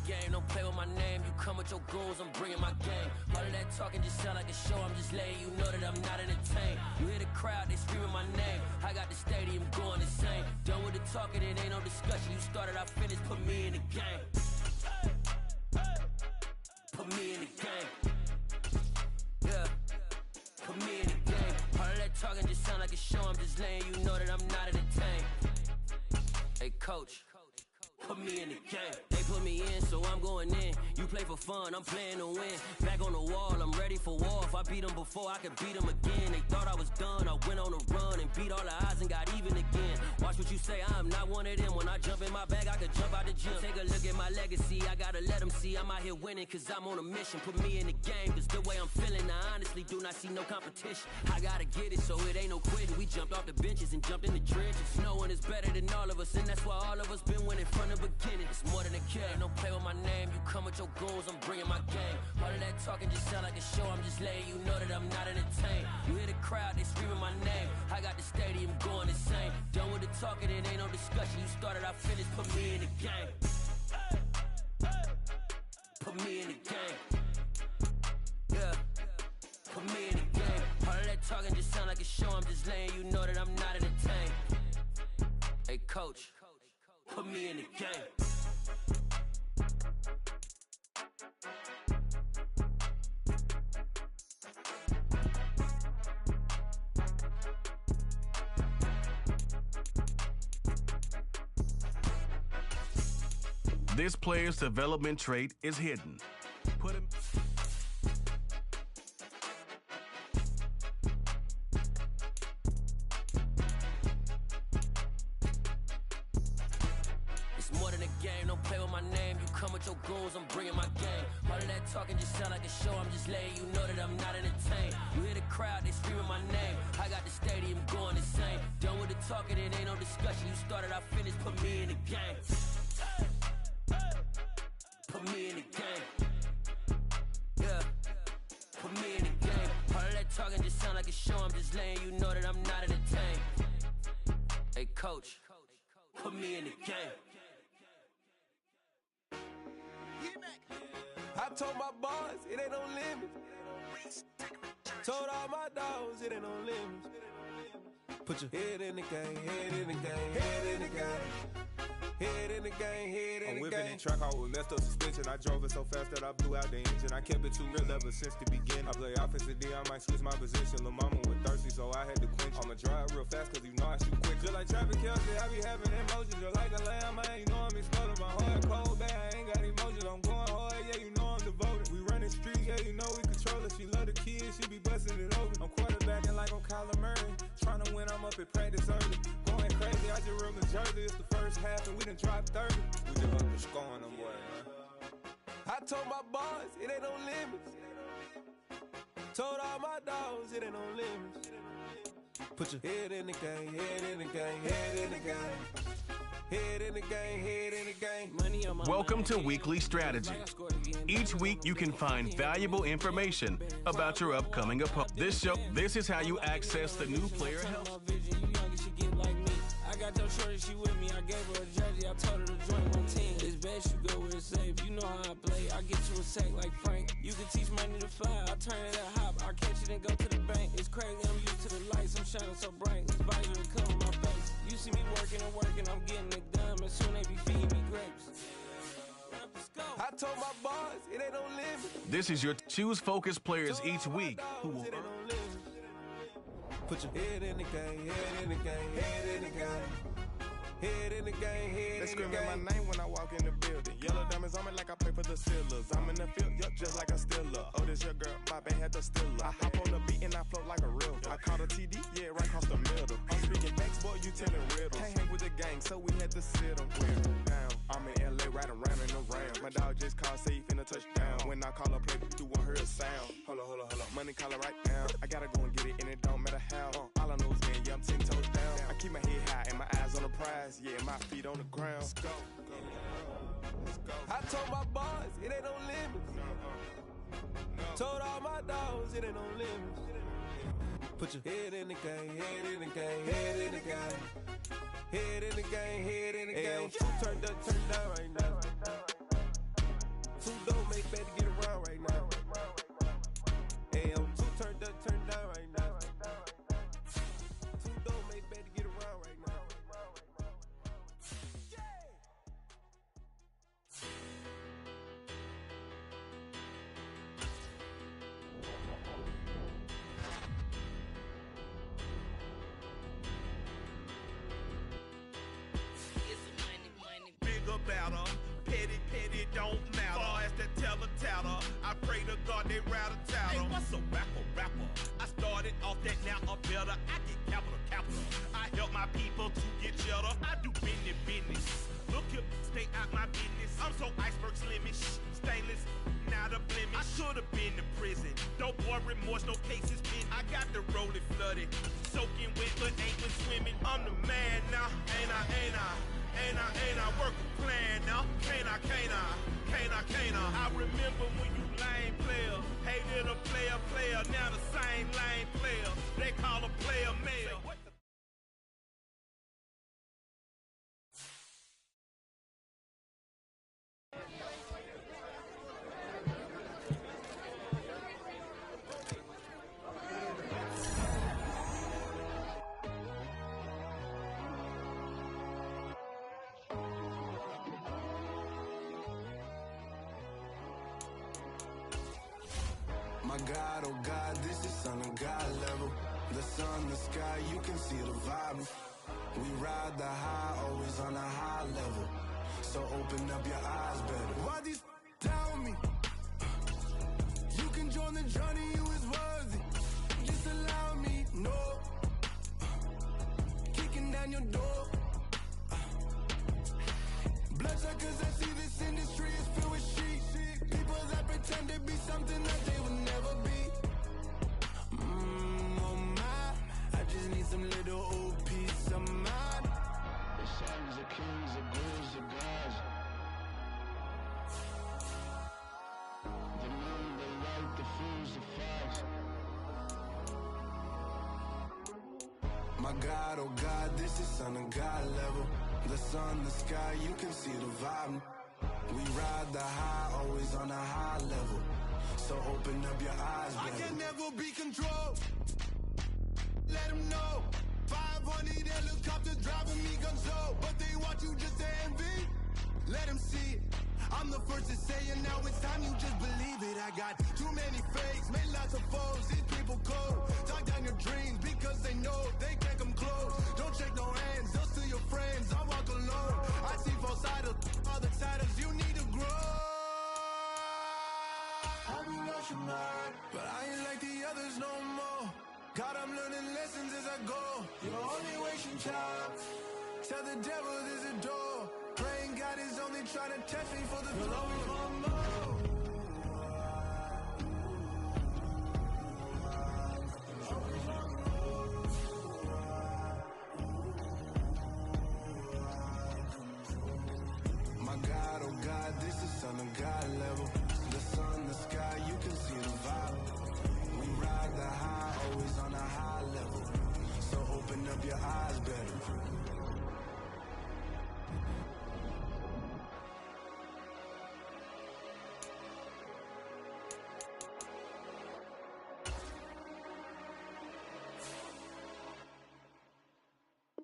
game, don't play with my name. You come with your goons, I'm bringing my game. All of that talking just sound like a show, I'm just letting you know that I'm not entertained. You hear the crowd, they screaming my name. I got the stadium going insane. Done with the talking, it ain't no discussion. You started, I finished, put me in the game. Put me in the game. Yeah, put me in the game. All of that talking just sound like a show, I'm just letting you know that I'm not entertained. Hey coach, put me in the game. They put me in, so I'm going in. You play for fun, I'm playing to win. Back on the wall, I'm ready for war. If I beat them before, I could beat them again. They thought I was done, I went on a run and beat all the odds and got even again. Watch what you say, I'm not one of them. When I jump in my bag, I could jump out the gym. Take a look at my legacy, I gotta let them see I'm out here winning, cause I'm on a mission. Put me in the game, cause the way I'm feeling, I honestly do not see no competition. I gotta get it, so it ain't no quitting. We jumped off the benches and jumped in the trenches. No one is better than all of us, and that's why all of us been winning from the beginning. It's more than a game, don't play with my name. You come with your goons, I'm bringing my game. All of that talking just sound like a show, I'm just letting you know that I'm not entertained. You hear the crowd, they screaming my name. I got the stadium going insane. Done with the talking, it ain't no discussion. You started, I finished, put me in the game. Put me in the game. Yeah, put me in the game. All of that talking just sound like a show, I'm just letting you know that I'm not entertained. Hey coach, put me in the game. This player's development trait is hidden. Put him. It's more than a game, don't play with my name. You come with your goons, I'm bringing my game. All of that talking just sound like a show, I'm just letting you know that I'm not entertained. You hear the crowd, they screaming my name. I got the stadium going insane. Done with the talking, it ain't no discussion. You started, I finished, put me in the game. Put me in the game. Yeah, put me in the game. All of that talking just sound like a show, I'm just letting you know that I'm not entertained. Hey coach, put me in the game. I told my boys it ain't no limits. Told all my dogs it ain't no limits. Put your head in the game, head in the game, head in the game. Head in the game, head in the game. I'm whipping in track, I was messed up suspension. I drove it so fast that I blew out the engine. I kept it too real ever since the beginning. I play offensive D, I might switch my position. Lil' mama was thirsty, so I had to quench. I'ma drive real fast, cause you know I shoot quick. Just like traffic Kelsey, I be having emotions. Just like a lamb, man, you know I'm exploding. My heart cold, bad, I ain't got emotions. I'm going hard, yeah, you know I'm devoted. We running streets, yeah, you know we control it. She love the kids, she be busting it open. I'm quarterbacking like I'm Kyler Murray. Trying to win, I'm up at practice early. Going crazy, I just real Jersey. It's the first half and we done dropped 30. We just up to scoring them, boy, man. I told my boys it ain't no limits. Told all my dogs it ain't no limits. Put your head in the game, head in the game, head in the game. Head in the game, head in the game. Welcome to Weekly Strategy. Each week you can find valuable information about your upcoming opponent. This is how you access the new player help. I got your shorty, she with me. I gave her a jersey, I told her to join my team. It's best you go where it's safe. You know how I play. I get you a sack like Frank. You can teach money to fly. I turn it at hop. I catch it and go to the bank. It's crazy, I'm used to the lights. I'm shining so bright. This visor to cover my face. You see me working and working. I'm getting it done. And soon they be feeding me grapes. I told my boys it ain't no limit. This is your choose focus players each week who will earn. Put your head in the game, head in the game, head in the game. Head in the game, head they in the game. They screaming my name when I walk in the building. Yellow diamonds on me like I play for the Steelers. I'm in the field, yup, just like a Steeler. Oh, this your girl, my band had the Steeler. I hop on the beat and I float like a river. I caught a TD, yeah, right across the middle. I'm speaking facts, boy, you telling riddles. Can't hang with the gang, so we had to sit them down. I'm in LA riding round and around. My dog just called, say he finna touchdown. When I call a play, you won't hear a sound. Hold up. Money caller right now. I gotta go and get it, and it don't matter how. All I know is win, yeah, I'm 10 toes down. I keep my head high and my eyes on the prize. Yeah, my feet on the ground. Let's go. I told my boys it ain't no limits. Told all my dogs it ain't no limits. Put your head in the game, head in the game, head in the game. Head in the game, head in the game. Turned up, turned down right now. too dope, make better get around right now. Hey, I'm too turned up, turned down right now. Too dope, make better get around right now. Bigger, better, petty, petty, don't matter. Far as the teller, I pray to God they rattle tattle. Hey, what's a rapper? I started off that, now I'm better. I get capital. I help my people to get cheddar. I do business. Look here, stay out my business. I'm so iceberg slimish, stainless, not a blemish. I should have been to prison. No boy remorse, no cases pinned. I got the rolling flooded, soaking wet, but ain't been swimming. I'm the man now, ain't I work a plan now. Can't I? I remember when you lame player, hated a player, now the same lame player. They call a player mayor. My God, oh God, this is Son of God level. The sun, the sky, you can see the vibe. We ride the high, always on a high level. So open up your eyes better. Why these tell me? You can join the journey, you is worthy. Just allow me, no. Kicking down your door. Bloodshot cause I see this industry is filled with sheep. People that pretend to be something that they will never be. Oh my, I just need some little old peace of mind. The sons of kings, the ghouls, the gods. The moon, the light, the fools, the fogs. My God, oh God, this is Son of God level. The sun, the sky, you can see the vibe. We ride the high, always on a high level. So open up your eyes, baby. I can never be controlled. Let them know. 500 helicopters driving me gonzo. But they want you just to envy. Let them see it. I'm the first to say it, now it's time you just believe it. I got too many fakes, made lots of foes. These people cold. Talk down your dreams because they know they can't come close. Don't shake no hands, they'll steal your friends. I walk alone. I see false idols, other titles, you need to grow. Have you lost your mind? But I ain't like the others no more. God, I'm learning lessons as I go. You're only wasting time. Tell the devil there's a door. Praying God is only trying to test me for the glory. My God, oh God, this is Son of God level. The sun, the sky, you can see the vibe. We ride the high, always on a high level. So open up your eyes better.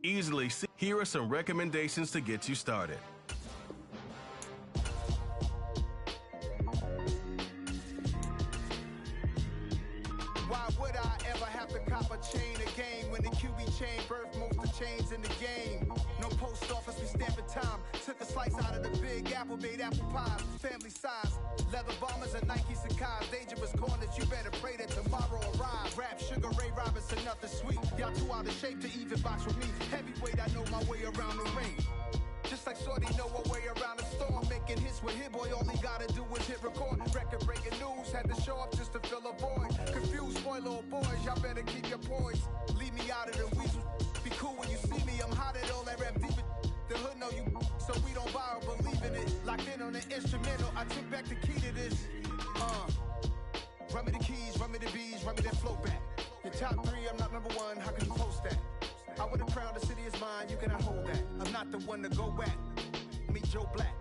Easily see. Here are some recommendations to get you started. Why would I ever have to cop a chain again when the QB chain birthed most of the chains in the game? No post office, we stamping time. Took a slice out of the big apple, made apple pies, family size. Leather bombers and Nike Sacai's, dangerous corners, you better pray that tomorrow arrives. Rap Sugar Ray Robinson, nothing sweet. Y'all too out of shape to even box with me. Heavyweight, I know my way around the ring. Just like Shorty know her way around the storm. Making hits with Hit Boy, all he gotta do is hit record. Record breaking news, had to show up just to fill a void. Confused, spoiler boys, y'all better keep your poise. Leave me out of the weasel. Be cool when you see me, I'm hot at all that rap deep. The hood know you, so we don't borrow, believe in it. Locked in on the instrumental, I took back the key to this. Run me the keys, run me the bees, run me that flow back. Your top three, I'm not number one, how can you post that? I would have crowned the city is mine, you cannot hold that. I'm not the one to go back. Meet Joe Black.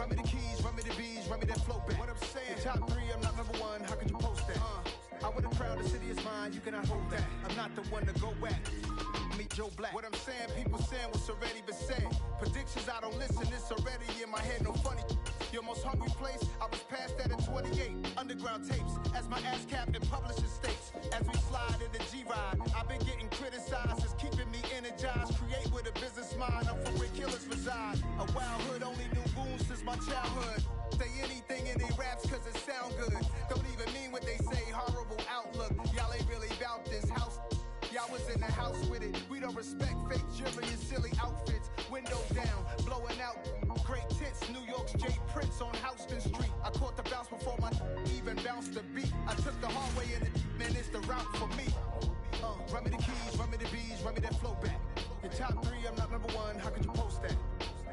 Run me the keys, run me the bees, run me that flow back. What I'm saying, the top 3, I'm not number 1, how could you post that? I would have crowned the city is mine, you cannot hold that. I'm not the one to go back. Meet Joe Black. What I'm saying, people saying what's already been said. Predictions, I don't listen, it's already in my head, no funny. Your most hungry place, I was past that at 28. Underground tapes, as my ass cap in publishing states. As we slide in the G-Ride, I've been getting criticized, it's keeping me energized. Create with a business mind, I'm from where killers reside. A wild hood, only knew goons since my childhood. Say anything in they raps cause it sound good. Don't even mean what they say, horrible outlook. Y'all ain't really about this house. Y'all was in the house with it. We don't respect fake jewelry and silly outfits. Window down, blowing out great tits. New York's J. Prince on Houston Street. I caught the bounce before my even bounced the beat. I took the hard way in it, man, it's the route for me. Run me the keys, run me the bees, run me that flow back. Your top 3, I'm not number 1, how could you post that?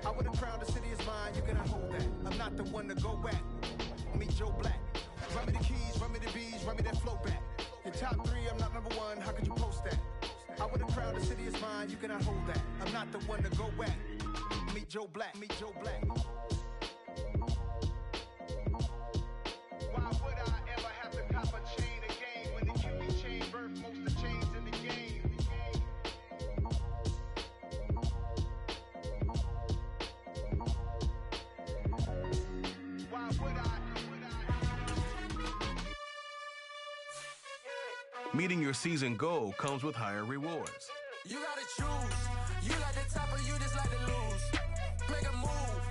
I would have crowned the city is mine, you cannot hold that. I'm not the one to go back. Meet Joe Black. Run me the keys, run me the bees, run me that flow back. Your top 3, I'm not number 1, how could you post that? I would have crowned the city is mine, you cannot hold that. I'm not the one to go back. Meet Joe Black, meet Joe Black. Why would I ever have to cop a chain again when the QB chain birthed most of the chains in the game? Why would I? Meeting your season goal comes with higher rewards. You gotta choose. You like the top or you just like to lose. Make a move.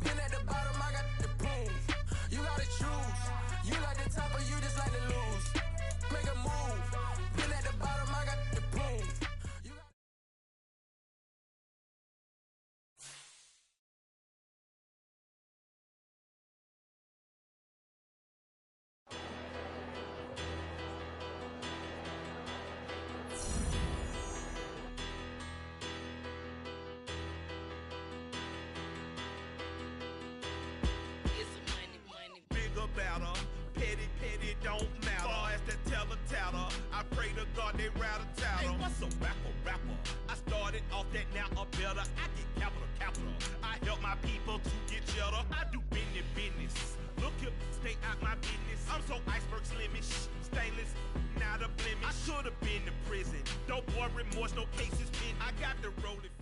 Been at the bottom, I got the proof. You gotta choose. You like the top or you just like to lose. Make a move. Been at the bottom, I got the proof. Better, petty, don't matter. Far as that teller, I pray to God they rattle tattle. Hey, what's a rapper? I started off that, now I'm better. I get capital. I help my people to get cheddar. I do business. Look here, stay out my business. I'm so iceberg slimish, stainless, not a blemish. I should've been in prison. No boy remorse, no cases pinned. I got the rolling flood.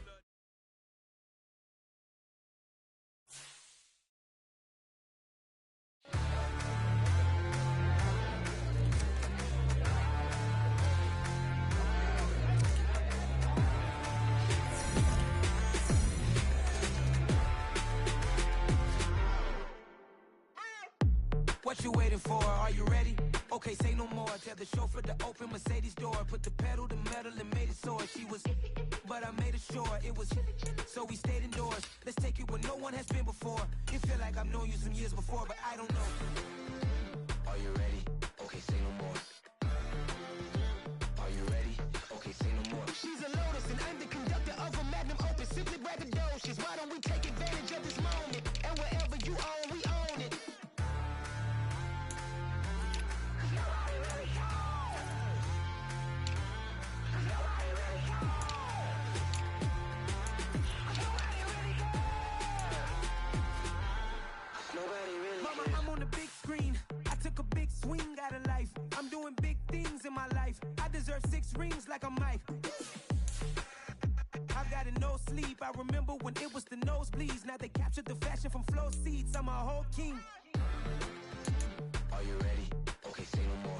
What you waiting for? Are you ready? Okay, say no more. Tell the chauffeur to open Mercedes door. Put the pedal to metal and made it soar. She was, but I made it sure it was. So we stayed indoors. Let's take it where no one has been before. It feel like I've known you some years before, but I don't know. Are you ready? Okay, say no more. Are you ready? Okay, say no more. She's a Lotus and I'm the conductor of a Magnum Opus. Simply braggadocious. Why don't we take advantage of this moment? And wherever you own, we own it. I'm on the big screen. I took a big swing out of life. I'm doing big things in my life. I deserve 6 rings like a Mike. I've got no sleep. I remember when it was the nosebleeds. Now they captured the fashion from flow seats. I'm a whole king. Are you ready? Okay, say no more.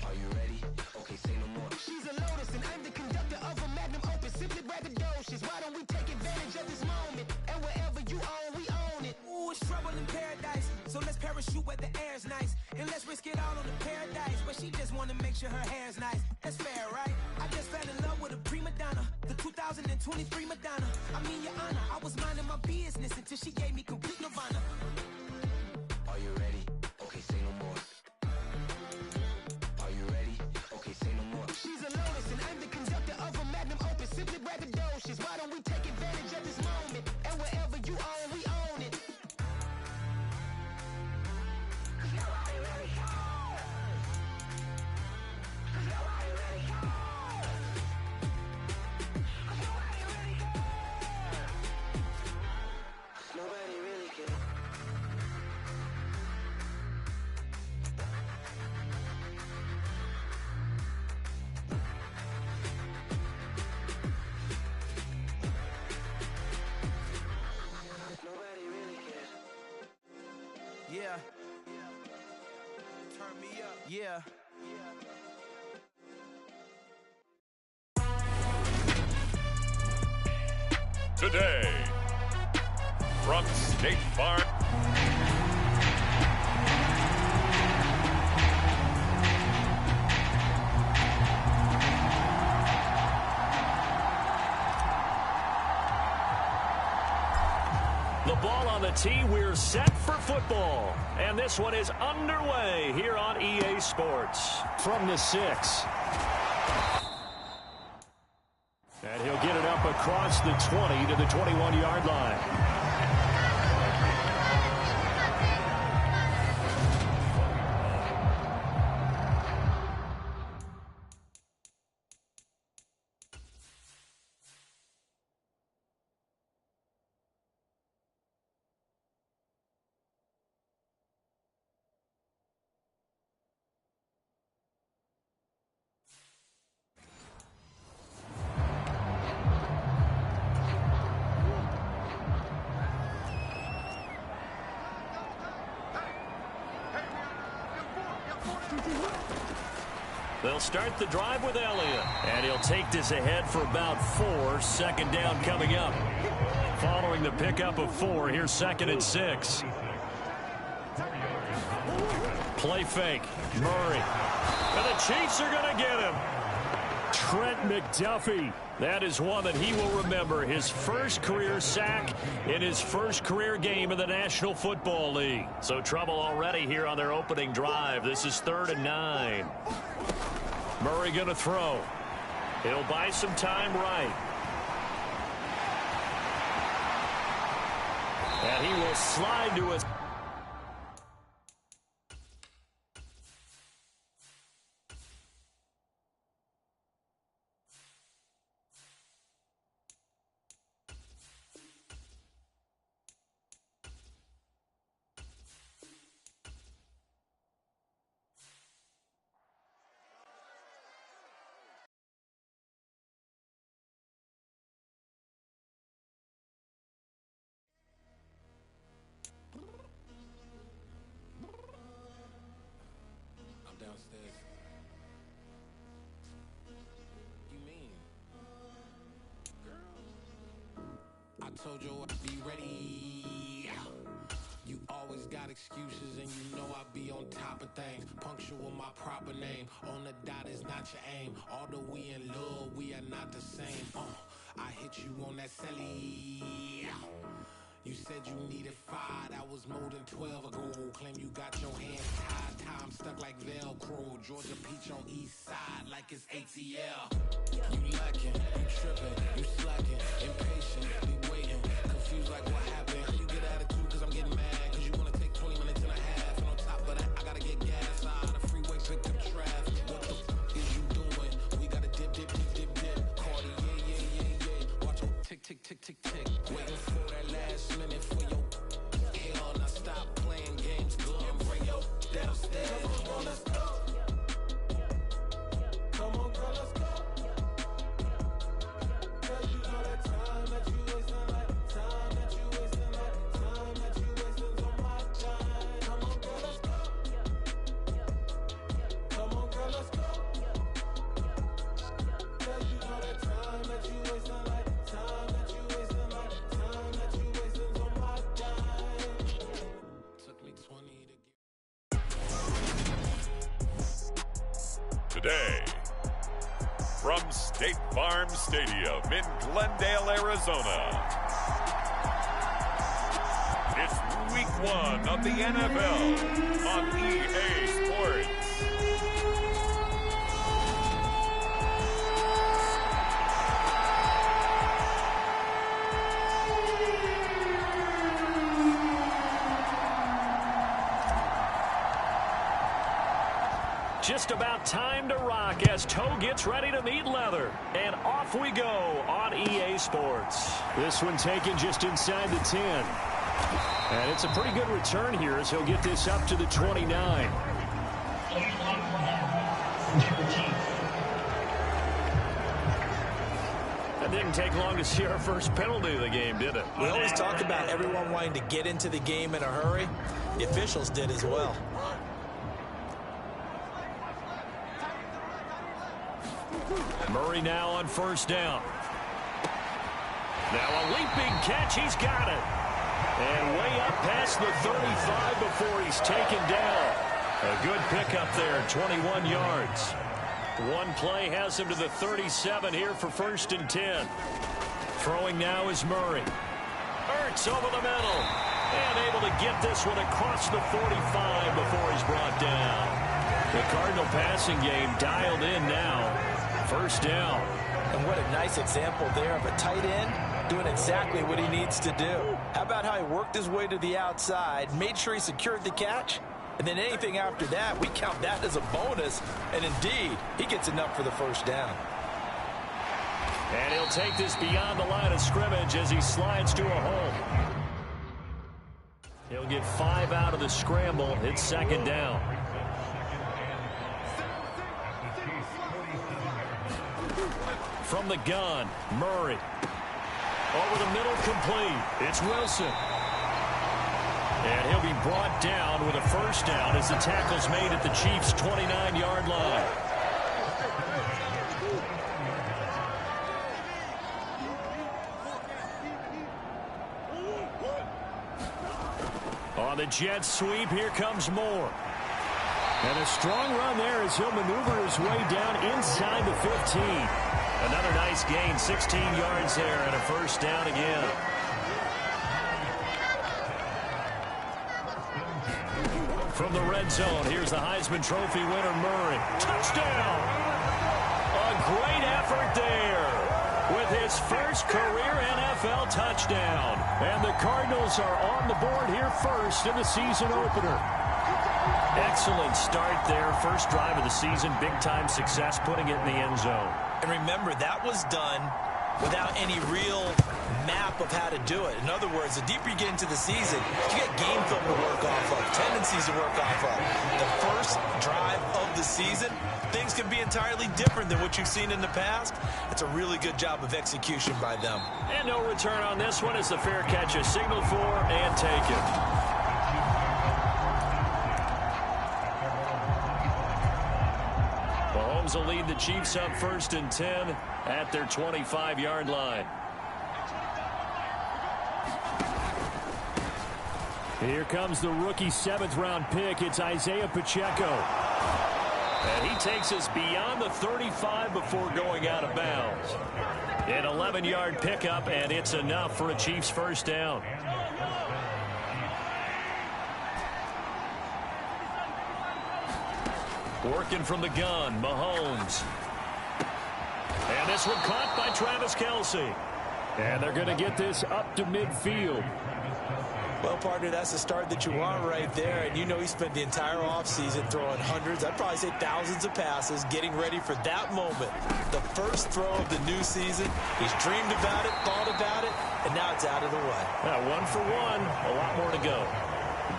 Are you ready? Okay, say no more. She's a Lotus and I'm the conductor of a Magnum Opus. Simply braggadocious. Why don't we take advantage of this moment? And wherever you own, we own it. Ooh, it's trouble in paradise. So let's parachute where the air's nice. And let's risk it all on the paradise. But she just wanna make sure her hair's nice. That's fair, right? I just fell in love with a prima donna. The 2023 Madonna. I mean, your honor, I was minding my business until she gave me complete nirvana. Are you ready? Okay, say no more. Are you ready? Okay, say no more. She's a Lotus and I'm the conductor of a Magnum Opus. Simply braggadocious. Why don't we take advantage of this moment? And wherever you own, we own it. Yeah. Today, from State Farm. The ball on the tee, we're set for football. And this one is underway here on EA Sports. From the 6. And he'll get it up across the 20 to the 21-yard line. They'll start the drive with Elliott. And he'll take this ahead for about 4. Second down coming up. Following the pickup of 4, here's 2nd and 6. Play fake. Murray. And the Chiefs are going to get him. Trent McDuffie. That is one that he will remember. His first career sack in his first career game in the National Football League. So trouble already here on their opening drive. This is 3rd and 9. Murray going to throw. He'll buy some time right. And he will slide to his... Downstairs. You mean? Girl, I told you I'd be ready. You always got excuses and you know I be on top of things. Punctual my proper name. On the dot is not your aim. Although we in love, we are not the same. I hit you on that celly. You said you needed 5, that was more than 12 ago. Claim you got your hands tied, time stuck like Velcro. Georgia Peach on east side like it's ATL. You lacking, you tripping, you slacking, impatient, be waiting, confused like what happened. You get attitude cause I'm getting mad, cause you wanna take 20 minutes and a half. And on top of that, I gotta get gas out of the freeway, pick up traffic. What the f is you doing? We gotta dip, dip, dip, dip, dip. Cardi, yeah. Watch your tick, tick, tick, tick, tick. Waiting for that last minute for your hell. Now stop playing games, go and bring your downstairs. Come on, let's go. Come on, girl, let's go. Cause you know that time that you wasting, like time that you wasting, like time that you wasting on my time. Come on, girl, let's go. Come on, girl, let's go. Cause you know that time that you wasting, like time that you wasting, like time that you wasting on my time. Took me 20 to get. Today, from State Farm Stadium in Glendale, Arizona, it's Week 1 of the NFL on EA Sports. Just about time to rock as Toe gets ready to meet leather. And off we go on EA Sports. This one taken just inside the 10. And it's a pretty good return here as he'll get this up to the 29. That didn't take long to see our first penalty of the game, did it? We always talk about everyone wanting to get into the game in a hurry. The officials did as well. Murray now on first down. Now a leaping catch. He's got it. And way up past the 35 before he's taken down. A good pickup there, 21 yards. One play has him to the 37 here for 1st and 10. Throwing now is Murray. Ertz over the middle. And able to get this one across the 45 before he's brought down. The Cardinal passing game dialed in now. 1st down. And what a nice example there of a tight end doing exactly what he needs to do. How about how he worked his way to the outside, made sure he secured the catch, and then anything after that, we count that as a bonus. And indeed, he gets enough for the 1st down. And he'll take this beyond the line of scrimmage as he slides to a hole. He'll get 5 out of the scramble. It's 2nd down. From the gun, Murray. Over the middle, complete. It's Wilson. And he'll be brought down with a 1st down as the tackle's made at the Chiefs' 29-yard line. On the jet sweep, here comes Moore. And a strong run there as he'll maneuver his way down inside the 15. Another nice gain, 16 yards there, and a 1st down again. From the red zone, here's the Heisman Trophy winner, Murray. Touchdown! A great effort there with his first career NFL touchdown. And the Cardinals are on the board here first in the season opener. Excellent start there. First drive of the season. Big-time success putting it in the end zone. And remember, that was done without any real map of how to do it. In other words, the deeper you get into the season, you get game film to work off of, tendencies to work off of. The first drive of the season, things can be entirely different than what you've seen in the past. It's a really good job of execution by them. And no return on this one as the fair catch is signaled for and taken. Mahomes will lead the Chiefs up 1st and 10 at their 25-yard line. Here comes the rookie 7th-round pick. It's Isaiah Pacheco. And he takes us beyond the 35 before going out of bounds. An 11-yard pickup, and it's enough for a Chiefs 1st down. Working from the gun, Mahomes. And this one caught by Travis Kelce. And they're going to get this up to midfield. Well, partner, that's the start that you want right there. And you know he spent the entire offseason throwing hundreds, I'd probably say thousands of passes, getting ready for that moment. The first throw of the new season. He's dreamed about it, thought about it, and now it's out of the way. Yeah, 1 for 1, a lot more to go.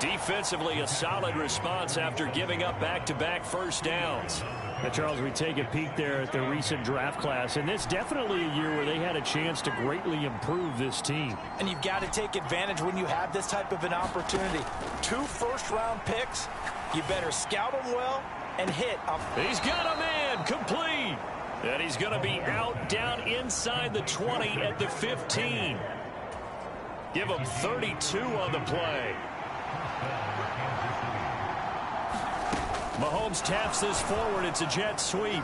Defensively, a solid response after giving up back-to-back 1st downs. Now, Charles, we take a peek there at the recent draft class, and it's definitely a year where they had a chance to greatly improve this team. And you've got to take advantage when you have this type of an opportunity. 2 first-round picks, you better scout them well and hit. He's got a man, complete. And he's going to be out down inside the 20 at the 15. Give him 32 on the play. Mahomes taps this forward. It's a jet sweep.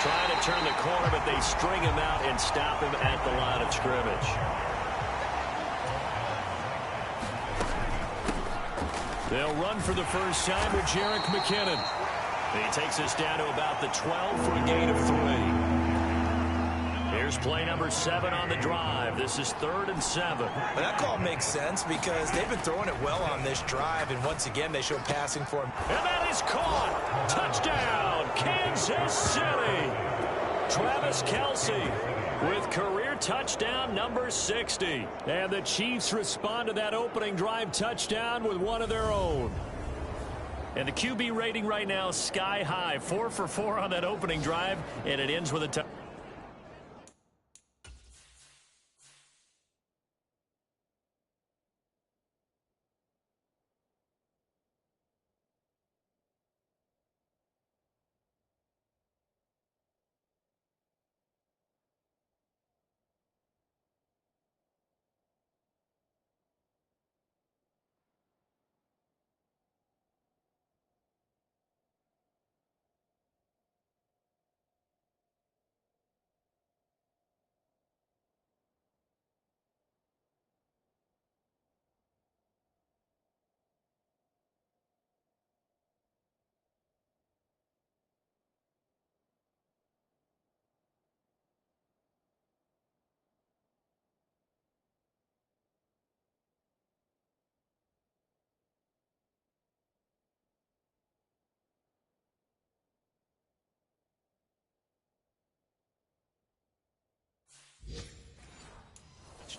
Trying to turn the corner, but they string him out and stop him at the line of scrimmage. They'll run for the first time with Jerick McKinnon. He takes us down to about the 12 for a gain of 3. Here's play number 7 on the drive. This is 3rd and 7. Well, that call makes sense because they've been throwing it well on this drive, and once again, they show passing for him. And that is caught. Touchdown, Kansas City. Travis Kelce with career touchdown number 60. And the Chiefs respond to that opening drive touchdown with one of their own. And the QB rating right now sky high. 4 for 4 on that opening drive, and it ends with a touchdown.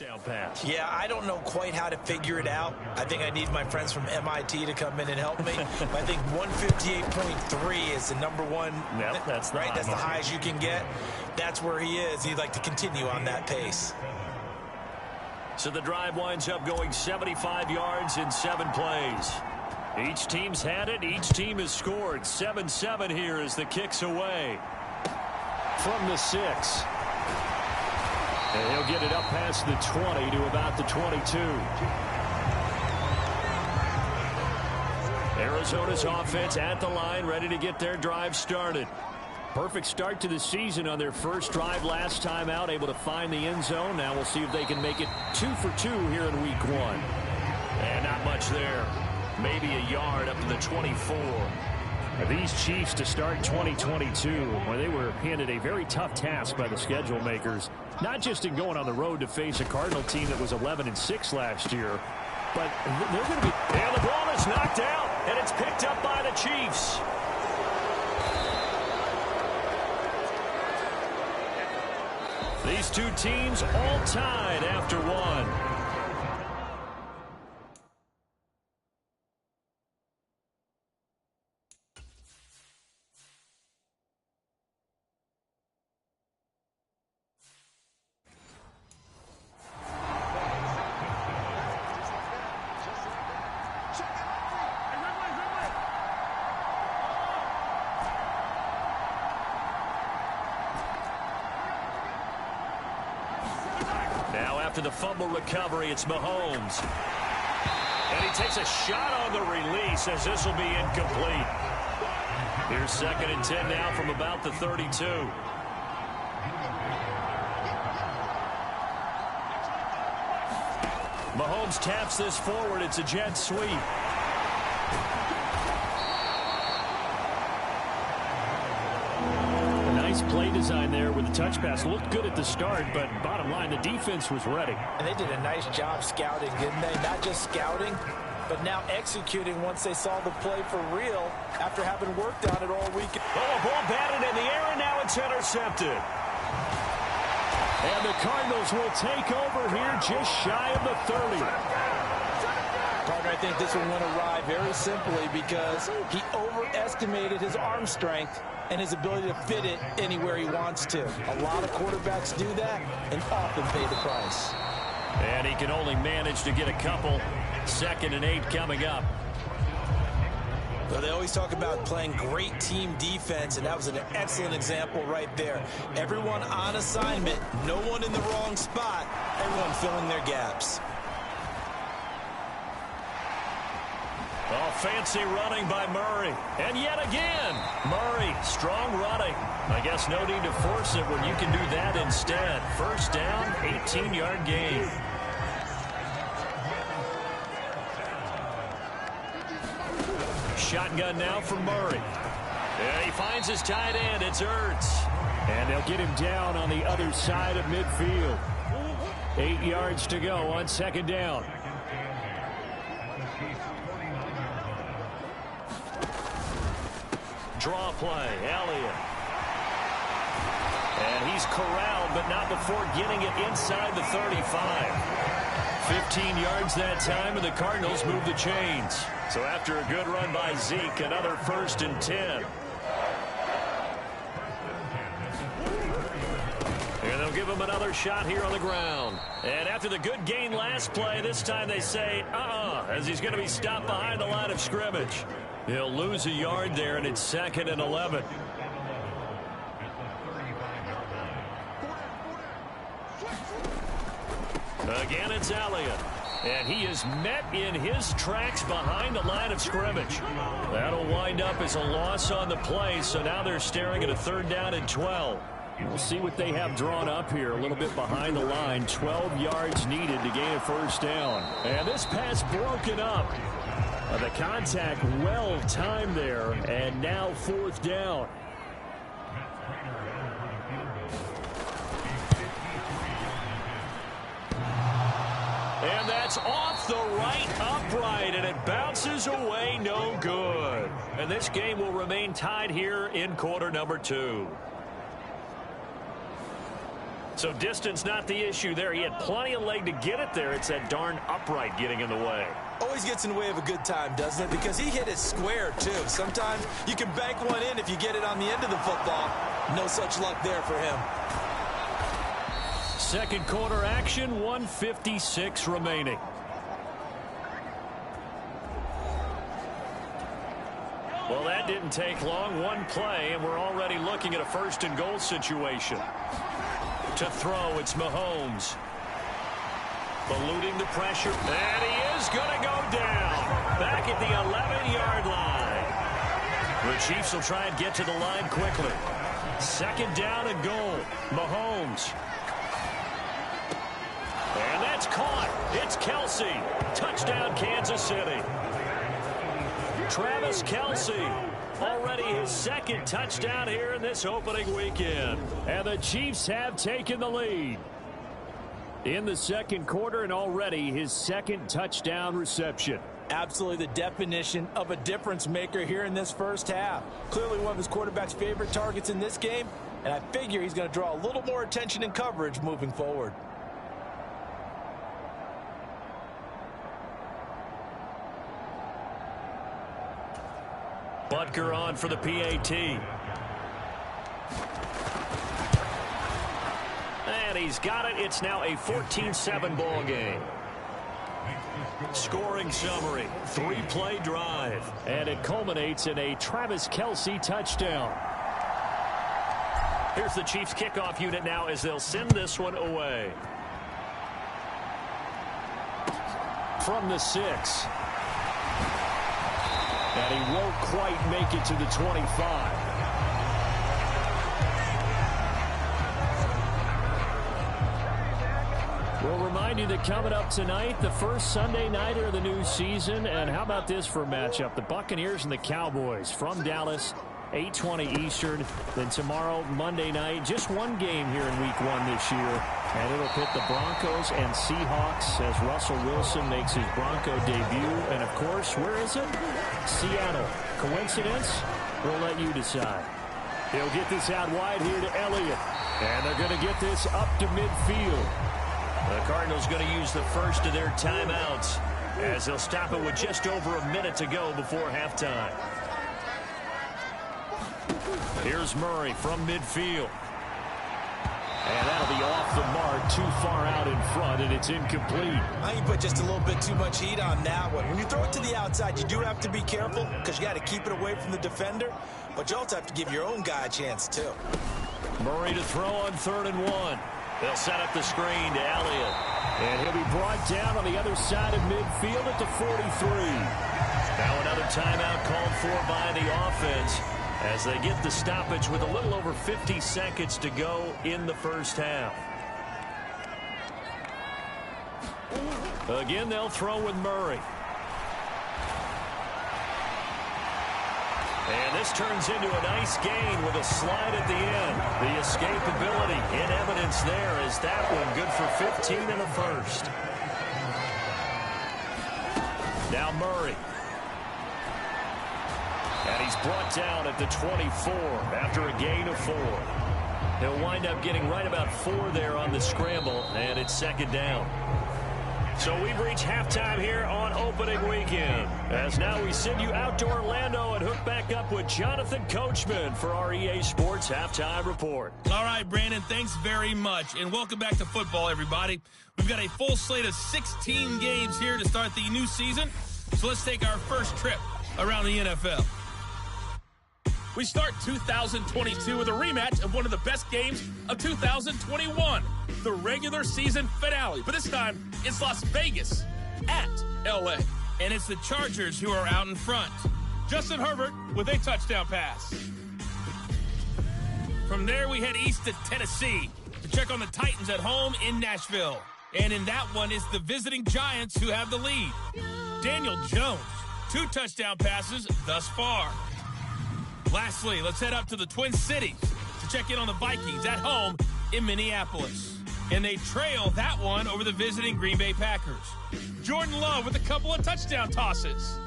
touchdown pass. Yeah, I don't know quite how to figure it out. I think I need my friends from MIT to come in and help me. I think 158.3 is the number one. Yep, that's right. That's the highest you can get. That's where he is. He'd like to continue on that pace. So the drive winds up going 75 yards in 7 plays. Each team's had it. Each team has scored. 7-7 here as the kick's away. From the 6. And he'll get it up past the 20 to about the 22. Arizona's offense at the line, ready to get their drive started. Perfect start to the season on their first drive last time out, able to find the end zone. Now we'll see if they can make it 2 for 2 here in week 1. And not much there. Maybe a yard up to the 24. These Chiefs to start 2022, where they were handed a very tough task by the schedule makers, not just in going on the road to face a Cardinal team that was 11-6 last year, but they're going to be... And the ball is knocked out, and it's picked up by the Chiefs. These two teams all tied after 1. After the fumble recovery, it's Mahomes. And he takes a shot on the release as this will be incomplete. Here's 2nd and 10 now from about the 32. Mahomes taps this forward. It's a jet sweep. Nice play design there with the touch pass. Looked good at the start, but bottom line, the defense was ready. And they did a nice job scouting, didn't they? Not just scouting, but now executing once they saw the play for real after having worked on it all week. Oh, a ball batted in the air, and now it's intercepted. And the Cardinals will take over here just shy of the 30. Partner, I think this one went awry very simply because he overestimated his arm strength and his ability to fit it anywhere he wants to. A lot of quarterbacks do that and often pay the price. And he can only manage to get a couple. 2nd and 8 coming up. Well, they always talk about playing great team defense, and that was an excellent example right there. Everyone on assignment, no one in the wrong spot, everyone filling their gaps. Oh, fancy running by Murray. And yet again, Murray, strong running. I guess no need to force it when you can do that instead. First down, 18-yard gain. Shotgun now from Murray. And he finds his tight end. It's Ertz. And they'll get him down on the other side of midfield. 8 yards to go on 2nd down. Draw play, Elliott. And he's corralled, but not before getting it inside the 35. 15 yards that time, and the Cardinals move the chains. So after a good run by Zeke, another 1st and 10. And they'll give him another shot here on the ground. And after the good gain last play, this time they say, as he's going to be stopped behind the line of scrimmage. He'll lose a yard there, and it's 2nd and 11. Again, it's Elliott. And he is met in his tracks behind the line of scrimmage. That'll wind up as a loss on the play, so now they're staring at a 3rd down and 12. We'll see what they have drawn up here, a little bit behind the line. 12 yards needed to gain a 1st down. And this pass broken up. The contact well timed there, and now 4th down. And that's off the right upright, and it bounces away, no good. And this game will remain tied here in quarter number 2. So distance not the issue there. He had plenty of leg to get it there. It's that darn upright getting in the way. Always gets in the way of a good time, doesn't it? Because he hit it square, too. Sometimes you can bank one in if you get it on the end of the football. No such luck there for him. Second quarter action, 1:56 remaining. Well, that didn't take long. One play, and we're already looking at a first and goal situation. To throw, it's Mahomes. Eluding the pressure, and he is going to go down. Back at the 11-yard line. The Chiefs will try and get to the line quickly. Second down and goal. Mahomes. And that's caught. It's Kelsey. Touchdown, Kansas City. Travis Kelsey, already his second touchdown here in this opening weekend. And the Chiefs have taken the lead in the second quarter, and already his second touchdown reception. Absolutely the definition of a difference maker here in this first half. Clearly one of his quarterback's favorite targets in this game, and I figure he's going to draw a little more attention and coverage moving forward. Butker on for the PAT. And he's got it. It's now a 14-7 ball game. Scoring summary, 3-play drive. And it culminates in a Travis Kelsey touchdown. Here's the Chiefs kickoff unit now as they'll send this one away. From the 6. And he won't quite make it to the 25. We'll remind you that coming up tonight, the first Sunday nighter of the new season. And how about this for a matchup? The Buccaneers and the Cowboys from Dallas, 8:20 Eastern. Then tomorrow, Monday night, just one game here in Week 1 this year. And it'll pit the Broncos and Seahawks as Russell Wilson makes his Bronco debut. And, of course, where is it? Seattle. Coincidence? We'll let you decide. He'll get this out wide here to Elliott. And they're going to get this up to midfield. The Cardinals going to use the first of their timeouts as they'll stop it with just over a minute to go before halftime. Here's Murray from midfield. And that'll be off the mark, too far out in front, and it's incomplete. I think you put just a little bit too much heat on that one. When you throw it to the outside, you do have to be careful because you got to keep it away from the defender, but you also have to give your own guy a chance, too. Murray to throw on 3rd and 1. They'll set up the screen to Elliott. And he'll be brought down on the other side of midfield at the 43. Now another timeout called for by the offense as they get the stoppage with a little over 50 seconds to go in the first half. Again, they'll throw with Murray. And this turns into a nice gain with a slide at the end. The escapability in evidence there as that one good for 15 in the first. Now Murray. And he's brought down at the 24 after a gain of 4. He'll wind up getting right about 4 there on the scramble, and it's second down. So we've reached halftime here on opening weekend. As now we send you out to Orlando and hook back up with Jonathan Coachman for our EA Sports Halftime Report. All right, Brandon, thanks very much. And welcome back to football, everybody. We've got a full slate of 16 games here to start the new season. So let's take our first trip around the NFL. We start 2022 with a rematch of one of the best games of 2021, the regular season finale. But this time, it's Las Vegas at L.A. And it's the Chargers who are out in front. Justin Herbert with a touchdown pass. From there, we head east to Tennessee to check on the Titans at home in Nashville. And in that one, it's the visiting Giants who have the lead. Daniel Jones, 2 touchdown passes thus far. Lastly, let's head up to the Twin Cities to check in on the Vikings at home in Minneapolis. And they trail that one over the visiting Green Bay Packers. Jordan Love with a couple of touchdown tosses.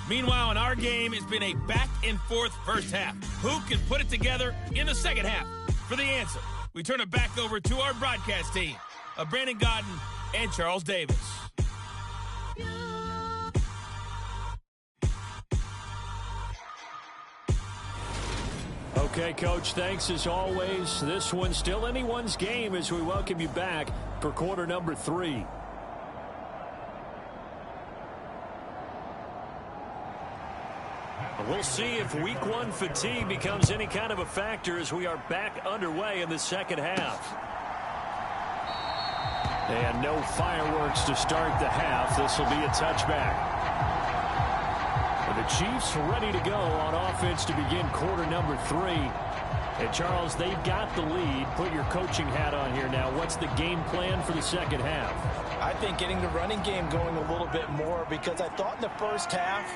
Meanwhile, in our game, it's been a back-and-forth first half. Who can put it together in the second half? For the answer, we turn it back over to our broadcast team of Brandon Godden and Charles Davis. Okay, Coach, thanks as always. This one's still anyone's game as we welcome you back for quarter number 3. We'll see if week 1 fatigue becomes any kind of a factor as we are back underway in the second half. And no fireworks to start the half. This will be a touchback. The Chiefs ready to go on offense to begin quarter number 3. And Charles, they've got the lead. Put your coaching hat on here now. What's the game plan for the second half? I think getting the running game going a little bit more, because I thought in the first half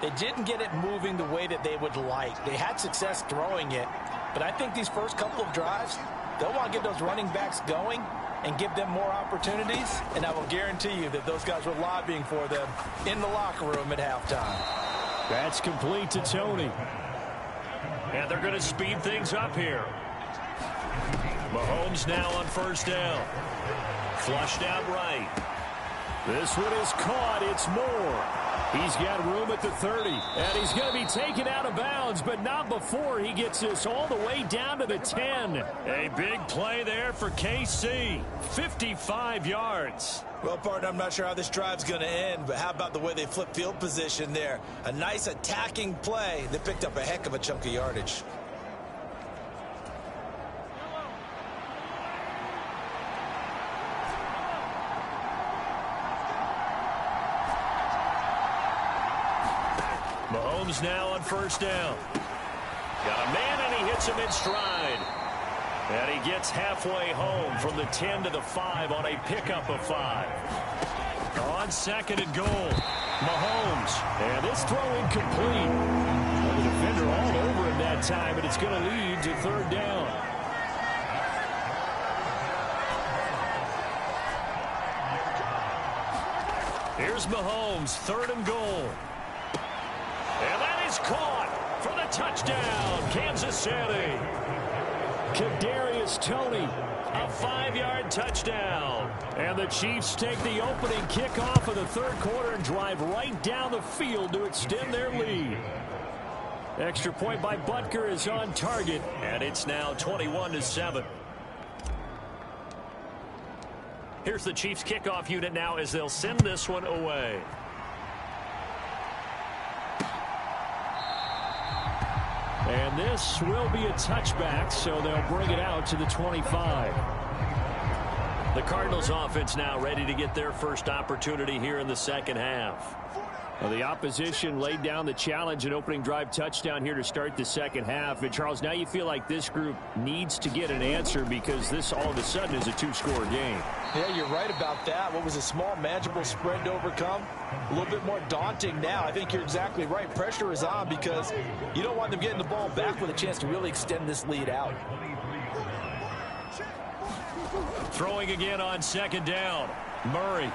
they didn't get it moving the way that they would like. They had success throwing it, but I think these first couple of drives, they'll want to get those running backs going and give them more opportunities, and I will guarantee you that those guys were lobbying for them in the locker room at halftime. That's complete to Tony. And they're going to speed things up here. Mahomes now on first down. Flushed out right. This one is caught. It's Moore. He's got room at the 30. And he's going to be taken out of bounds, but not before he gets this all the way down to the 10. A big play there for KC. 55 yards. Well, partner, I'm not sure how this drive's going to end, but how about the way they flip field position there? A nice attacking play that picked up a heck of a chunk of yardage. Mahomes now on first down. Got a man, and he hits him in stride. And he gets halfway home from the 10 to the 5 on a pickup of 5. On second and goal, Mahomes. And this throw incomplete. The defender all over him that time, and it's going to lead to third down. Here's Mahomes, third and goal. And that is caught for the touchdown, Kansas City. Kadarius Toney, a 5-yard touchdown. And the Chiefs take the opening kickoff of the third quarter and drive right down the field to extend their lead. Extra point by Butker is on target, and it's now 21-7. Here's the Chiefs kickoff unit now as they'll send this one away. And this will be a touchback, so they'll bring it out to the 25. The Cardinals offense now ready to get their first opportunity here in the second half. Well, the opposition laid down the challenge and opening drive touchdown here to start the second half. And, Charles, now you feel like this group needs to get an answer because this all of a sudden is a 2-score game. Yeah, you're right about that. What was a small, manageable spread to overcome, a little bit more daunting now. I think you're exactly right. Pressure is on because you don't want them getting the ball back with a chance to really extend this lead out. Throwing again on second down. Murray.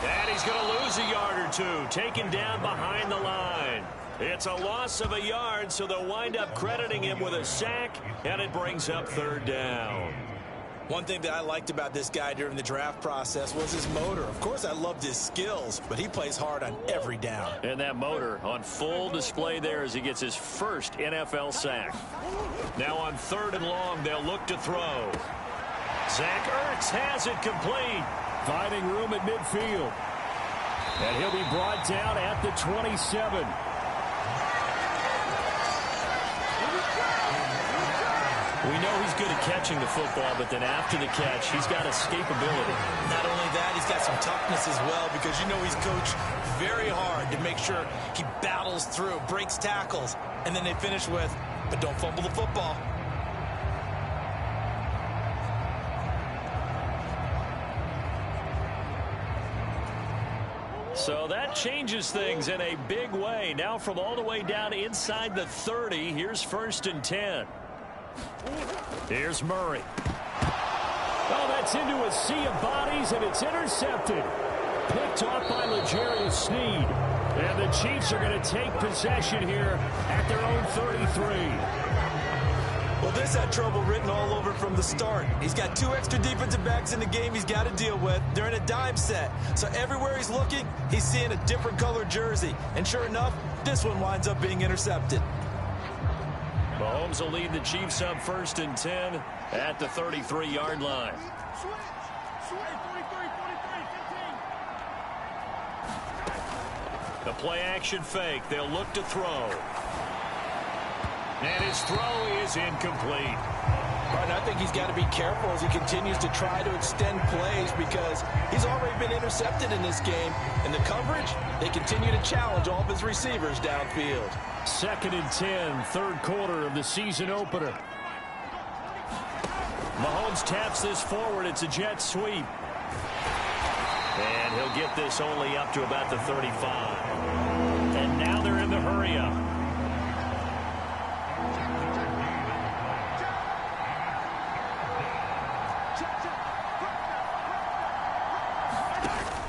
And he's going to lose a yard or two. Taken down behind the line. It's a loss of a yard, so they'll wind up crediting him with a sack, and it brings up third down. One thing that I liked about this guy during the draft process was his motor. Of course, I loved his skills, but he plays hard on every down. And that motor on full display there as he gets his first NFL sack. Now on third and long, they'll look to throw. Zach Ertz has it complete. Finding room at midfield. And he'll be brought down at the 27. We know he's good at catching the football, but then after the catch, he's got escapability. Not only that, he's got some toughness as well because you know he's coached very hard to make sure he battles through, breaks tackles, and then they finish with, but don't fumble the football. So that changes things in a big way. Now from all the way down inside the 30, here's first and 10. Here's Murray. Oh, that's into a sea of bodies, and it's intercepted. Picked off by L'Jarius Sneed. And the Chiefs are going to take possession here at their own 33. Well, this had trouble written all over from the start. He's got 2 extra defensive backs in the game he's got to deal with. They're in a dime set. So everywhere he's looking, he's seeing a different color jersey. And sure enough, this one winds up being intercepted. Mahomes will lead the Chiefs up 1st and 10 at the 33-yard line. The play-action fake. They'll look to throw. And his throw is incomplete. Right, I think he's got to be careful as he continues to try to extend plays because he's already been intercepted in this game. And the coverage, they continue to challenge all of his receivers downfield. 2nd and 10, third quarter of the season opener. Mahomes taps this forward. It's a jet sweep. And he'll get this only up to about the 35. And now they're in the hurry-up.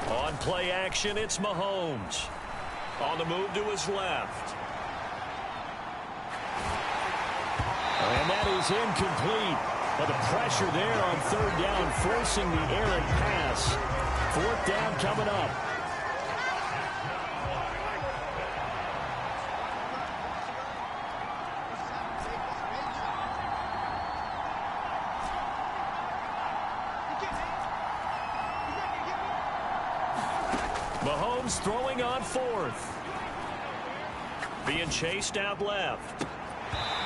On play action, it's Mahomes. On the move to his left. And that is incomplete. But the pressure there on 3rd down, forcing the errant pass. 4th down coming up. Mahomes throwing on 4th. Being chased out left.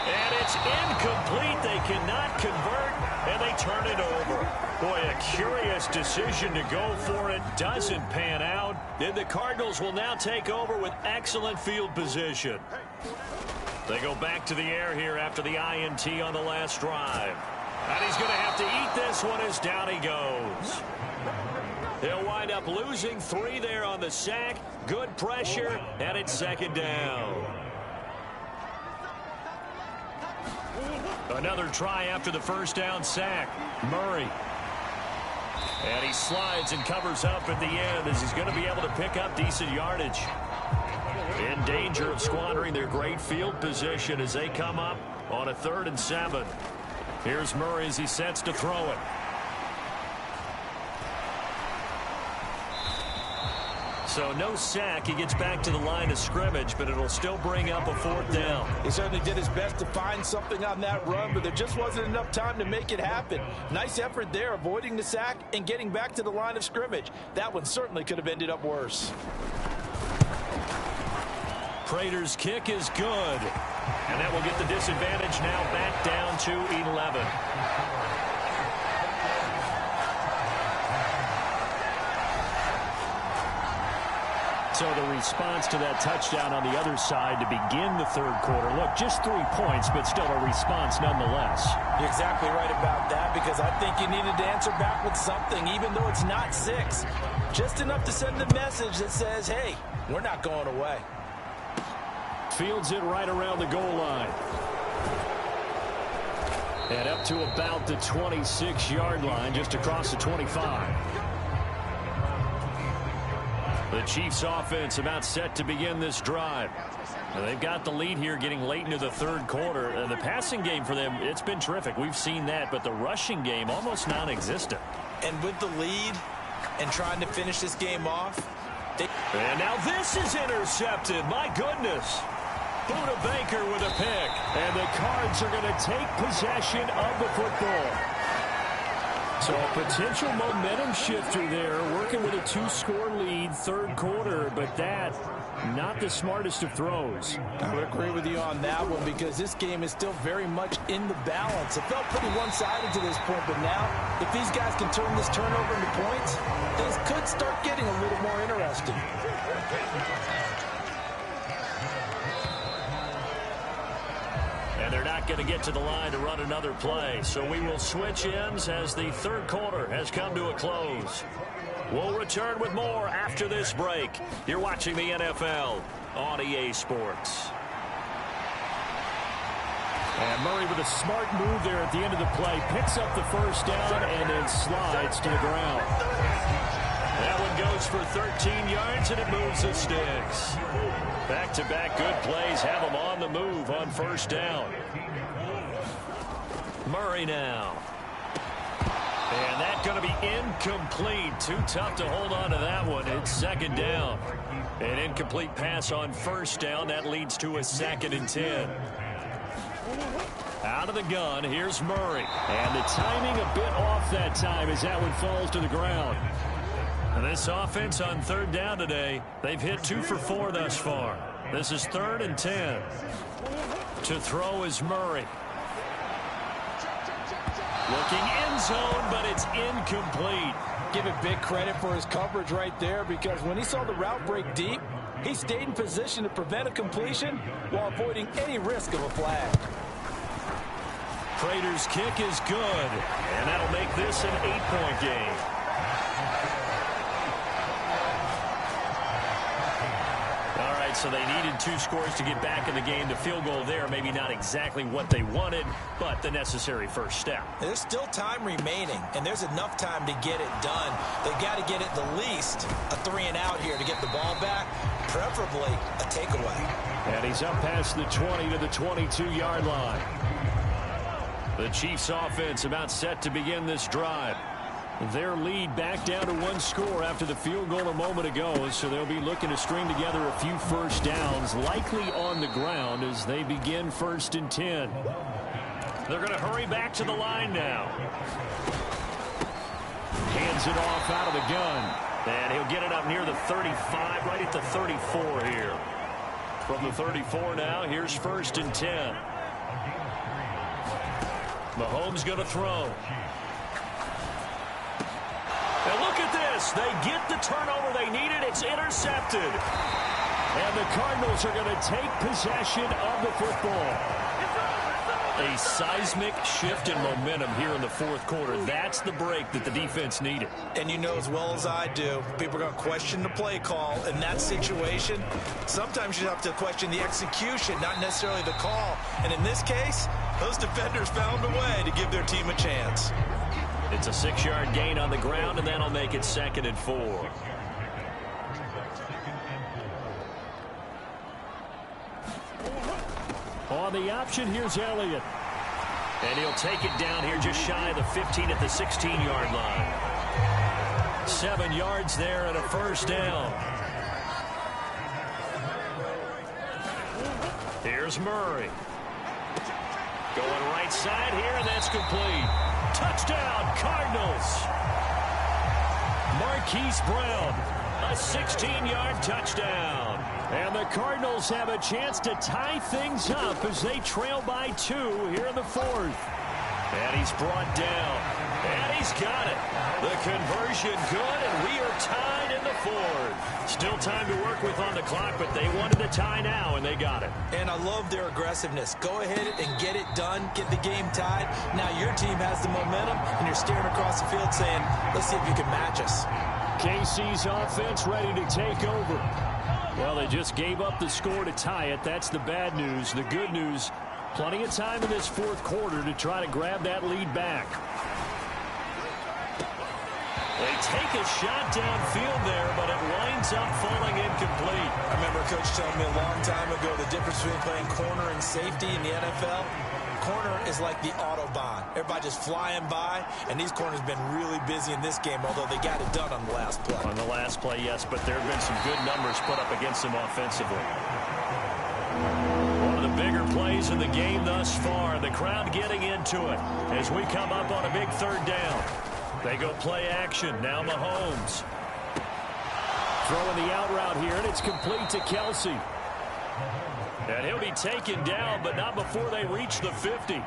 And it's incomplete. They cannot convert, and they turn it over. Boy, a curious decision to go for it. Doesn't pan out. Then the Cardinals will now take over with excellent field position. They go back to the air here after the INT on the last drive. And he's going to have to eat this one as down he goes. They'll wind up losing 3 there on the sack. Good pressure, and it's 2nd down. Another try after the 1st down sack. Murray. And he slides and covers up at the end as he's going to be able to pick up decent yardage. In danger of squandering their great field position as they come up on a 3rd and 7. Here's Murray as he sets to throw it. So no sack. He gets back to the line of scrimmage, but it'll still bring up a 4th down. He certainly did his best to find something on that run, but there just wasn't enough time to make it happen. Nice effort there, avoiding the sack and getting back to the line of scrimmage. That one certainly could have ended up worse. Prater's kick is good. And that will get the disadvantage now back down to 11. So the response to that touchdown on the other side to begin the 3rd quarter. Look, just 3 points, but still a response nonetheless. You're exactly right about that because I think you needed to answer back with something, even though it's not 6. Just enough to send the message that says, hey, we're not going away. Fields it right around the goal line. And up to about the 26-yard line, just across the 25. The Chiefs offense about set to begin this drive. Now they've got the lead here getting late into the 3rd quarter. The passing game for them, it's been terrific. We've seen that, but the rushing game almost non-existent. And with the lead and trying to finish this game off. And now this is intercepted. My goodness. Buda Baker with a pick. And the Cards are going to take possession of the football. So a potential momentum shifter there, working with a 2-score lead, 3rd quarter, but that, not the smartest of throws. I would agree with you on that one because this game is still very much in the balance. It felt pretty one-sided to this point, but now, if these guys can turn this turnover into points, things could start getting a little more interesting. And they're not going to get to the line to run another play. So we will switch ends as the 3rd quarter has come to a close. We'll return with more after this break. You're watching the NFL on EA Sports. And Murray with a smart move there at the end of the play. Picks up the 1st down and then slides to the ground. That one goes for 13 yards, and it moves the sticks. Back-to-back good plays have them on the move on first down. Murray now. And that's going to be incomplete. Too tough to hold on to that one. It's second down. An incomplete pass on first down. That leads to a 2nd and 10. Out of the gun, here's Murray. And the timing a bit off that time as that one falls to the ground. And this offense on third down today, they've hit 2 for 4 thus far. This is 3rd and 10. To throw is Murray. Looking end zone, but it's incomplete. Give it big credit for his coverage right there, because when he saw the route break deep, he stayed in position to prevent a completion while avoiding any risk of a flag. Prater's kick is good, and that'll make this an 8-point game. So they needed 2 scores to get back in the game. The field goal there, maybe not exactly what they wanted, but the necessary first step. There's still time remaining, and there's enough time to get it done. They've got to get it the least a 3-and-out here to get the ball back, preferably a takeaway. And he's up past the 20 to the 22-yard line. The Chiefs offense about set to begin this drive. Their lead back down to 1 score after the field goal a moment ago, so they'll be looking to string together a few first downs, likely on the ground as they begin 1st and 10. They're going to hurry back to the line now. Hands it off out of the gun, and he'll get it up near the 35, right at the 34 here. From the 34 now, here's 1st and 10. Mahomes going to throw. And look at this. They get the turnover they needed. It's intercepted. And the Cardinals are going to take possession of the football. A seismic shift in momentum here in the 4th quarter. That's the break that the defense needed. And you know as well as I do, people are going to question the play call in that situation. Sometimes you have to question the execution, not necessarily the call. And in this case, those defenders found a way to give their team a chance. It's a 6-yard gain on the ground, and that'll make it 2nd and 4. On the option, here's Elliott. And he'll take it down here just shy of the 15 at the 16-yard line. 7 yards there and a first down. Here's Murray. Going right side here, and that's complete. Touchdown, Cardinals. Marquise Brown, a 16-yard touchdown. And the Cardinals have a chance to tie things up as they trail by 2 here in the 4th. And he's brought down. And he's got it. The conversion good, and we are tied in the 4th. Still time to work with on the clock, but they wanted the tie now, and they got it. And I love their aggressiveness. Go ahead and get it done. Get the game tied. Now your team has the momentum, and you're staring across the field saying, let's see if you can match us. KC's offense ready to take over. Well, they just gave up the score to tie it. That's the bad news. The good news, plenty of time in this 4th quarter to try to grab that lead back. They take a shot downfield there, but it winds up falling incomplete. I remember a coach telling me a long time ago the difference between playing corner and safety in the NFL. Corner is like the Autobahn. Everybody just flying by, and these corners have been really busy in this game, although they got it done on the last play. On the last play, yes, but there have been some good numbers put up against them offensively. One of the bigger plays in the game thus far. The crowd getting into it as we come up on a big 3rd down. They go play action. Now Mahomes. Throwing the out route here, and it's complete to Kelsey. And he'll be taken down, but not before they reach the 50.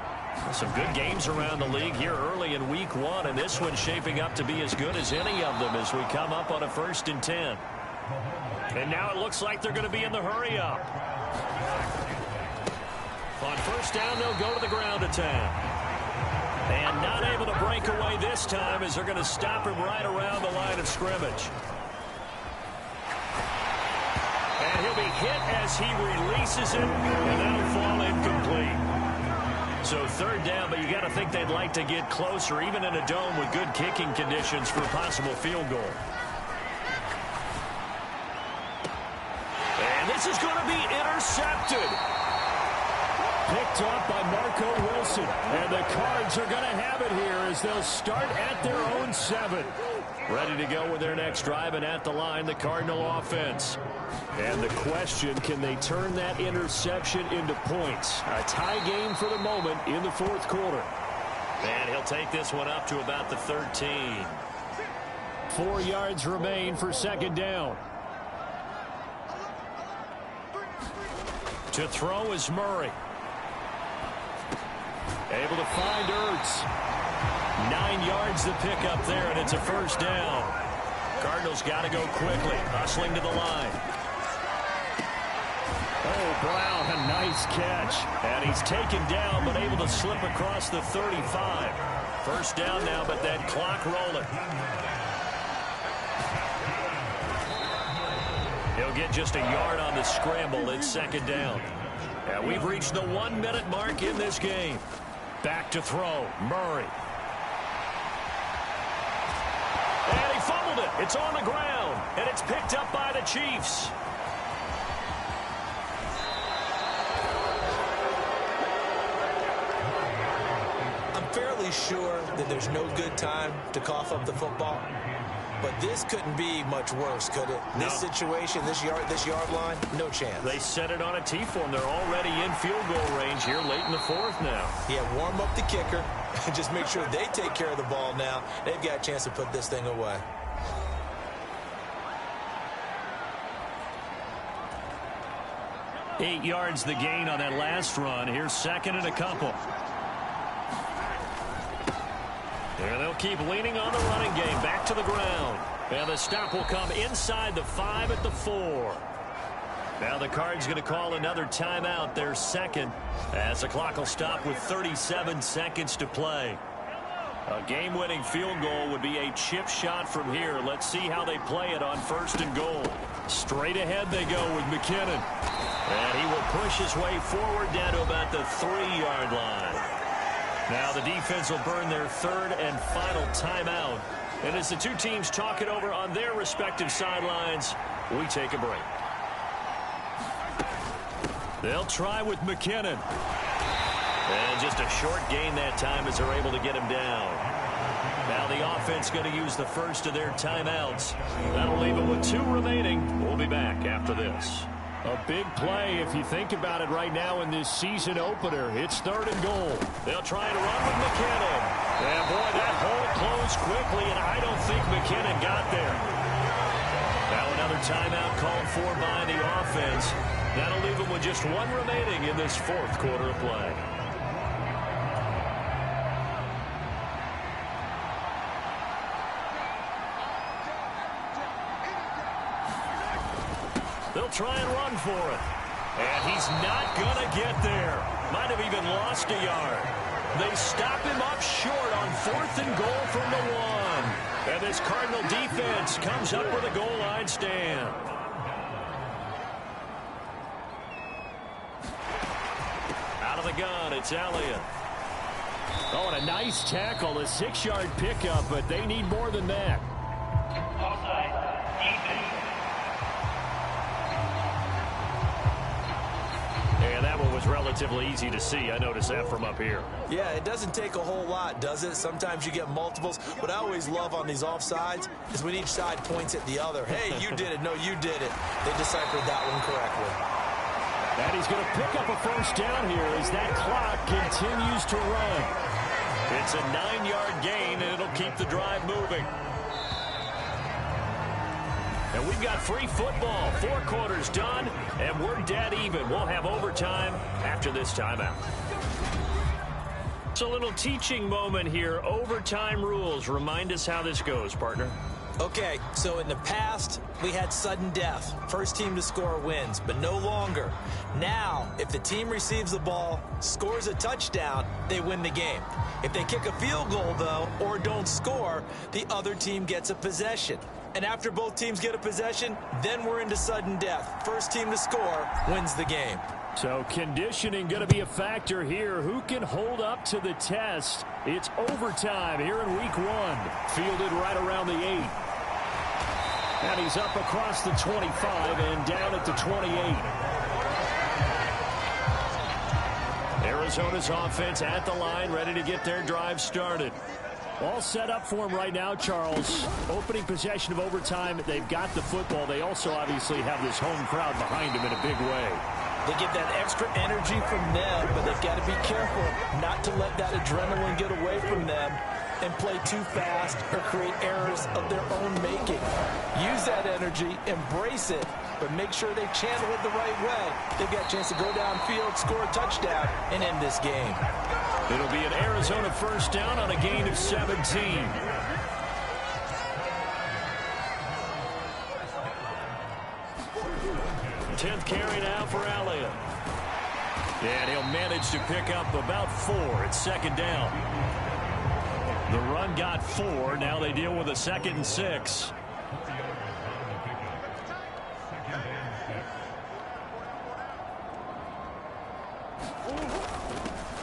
Some good games around the league here early in week 1, and this one's shaping up to be as good as any of them as we come up on a 1st and 10. And now it looks like they're going to be in the hurry up. On first down, they'll go to the ground attack. And not able to break away this time as they're going to stop him right around the line of scrimmage. And he'll be hit as he releases it, and that'll fall incomplete. So 3rd down, but you got to think they'd like to get closer, even in a dome with good kicking conditions for a possible field goal. intercepted. Picked off by Marco Wilson. And the Cards are going to have it here as they'll start at their own 7. Ready to go with their next drive, and at the line, the Cardinal offense. And the question, can they turn that interception into points? A tie game for the moment in the 4th quarter. And he'll take this one up to about the 13. 4 yards remain for 2nd down. To throw is Murray. Able to find Ertz. 9 yards to pick up there, and it's a 1st down. Cardinals got to go quickly, hustling to the line. Oh, Brown, a nice catch. And he's taken down, but able to slip across the 35. 1st down now, but that clock rolling. He'll get just a yard on the scramble. It's 2nd down. And we've reached the 1-minute mark in this game. Back to throw, Murray. And he fumbled it. It's on the ground, and it's picked up by the Chiefs. I'm fairly sure that there's no good time to cough up the football. But this couldn't be much worse, could it? No. This situation, this yard line, no chance. They set it on a T-form. They're already in field goal range here late in the 4th now. Yeah, warm up the kicker. Just make sure they take care of the ball now. They've got a chance to put this thing away. Eight yards the gain on that last run. Here's 2nd and a couple. And they'll keep leaning on the running game. Back to the ground. And the stop will come inside the 5 at the 4. Now the Cards going to call another timeout, their 2nd, as the clock will stop with 37 seconds to play. A game-winning field goal would be a chip shot from here. Let's see how they play it on 1st and goal. Straight ahead they go with McKinnon. And he will push his way forward down to about the 3-yard line. Now the defense will burn their 3rd and final timeout. And as the two teams talk it over on their respective sidelines, we take a break. They'll try with McKinnon. And just a short gain that time as they're able to get him down. Now the offense going to use the first of their timeouts. That'll leave them with 2 remaining. We'll be back after this. A big play if you think about it right now in this season opener. It's 3rd and goal. They'll try to run with McKinnon. And boy, that hole closed quickly, and I don't think McKinnon got there. Now another timeout called for by the offense. That'll leave them with just 1 remaining in this 4th quarter of play. They'll try and run for it. And he's not going to get there. Might have even lost a yard. They stop him up short on 4th and goal from the 1. And this Cardinal defense comes up with a goal line stand. Out of the gun, it's Elliott. Oh, and a nice tackle, a 6-yard pickup, but they need more than that. And that one was relatively easy to see. I noticed that from up here. Yeah, it doesn't take a whole lot, does it? Sometimes you get multiples. What I always love on these offsides is when each side points at the other. Hey, you did it. No, you did it. They deciphered that one correctly. And he's going to pick up a 1st down here as that clock continues to run. It's a 9-yard gain, and it'll keep the drive moving. And we've got free football. 4 quarters done, and we're dead even. We'll have overtime after this timeout. It's a little teaching moment here. Overtime rules. Remind us how this goes, partner. Okay, so in the past, we had sudden death. First team to score wins, but no longer. Now, if the team receives the ball, scores a touchdown, they win the game. If they kick a field goal, though, or don't score, the other team gets a possession. And after both teams get a possession, then we're into sudden death. First team to score wins the game. So conditioning going to be a factor here. Who can hold up to the test? It's overtime here in week 1. Fielded right around the 8. And he's up across the 25 and down at the 28. Arizona's offense at the line, ready to get their drive started. All set up for them right now, Charles. Opening possession of overtime. They've got the football. They also obviously have this home crowd behind them in a big way. They get that extra energy from them, but they've got to be careful not to let that adrenaline get away from them and play too fast or create errors of their own making. Use that energy, embrace it, but make sure they channel it the right way. They've got a chance to go downfield, score a touchdown, and end this game. It'll be an Arizona first down on a gain of 17. 10th carry now for Elliott. And he'll manage to pick up about 4. It's second down. The run got 4. Now they deal with a 2nd and 6.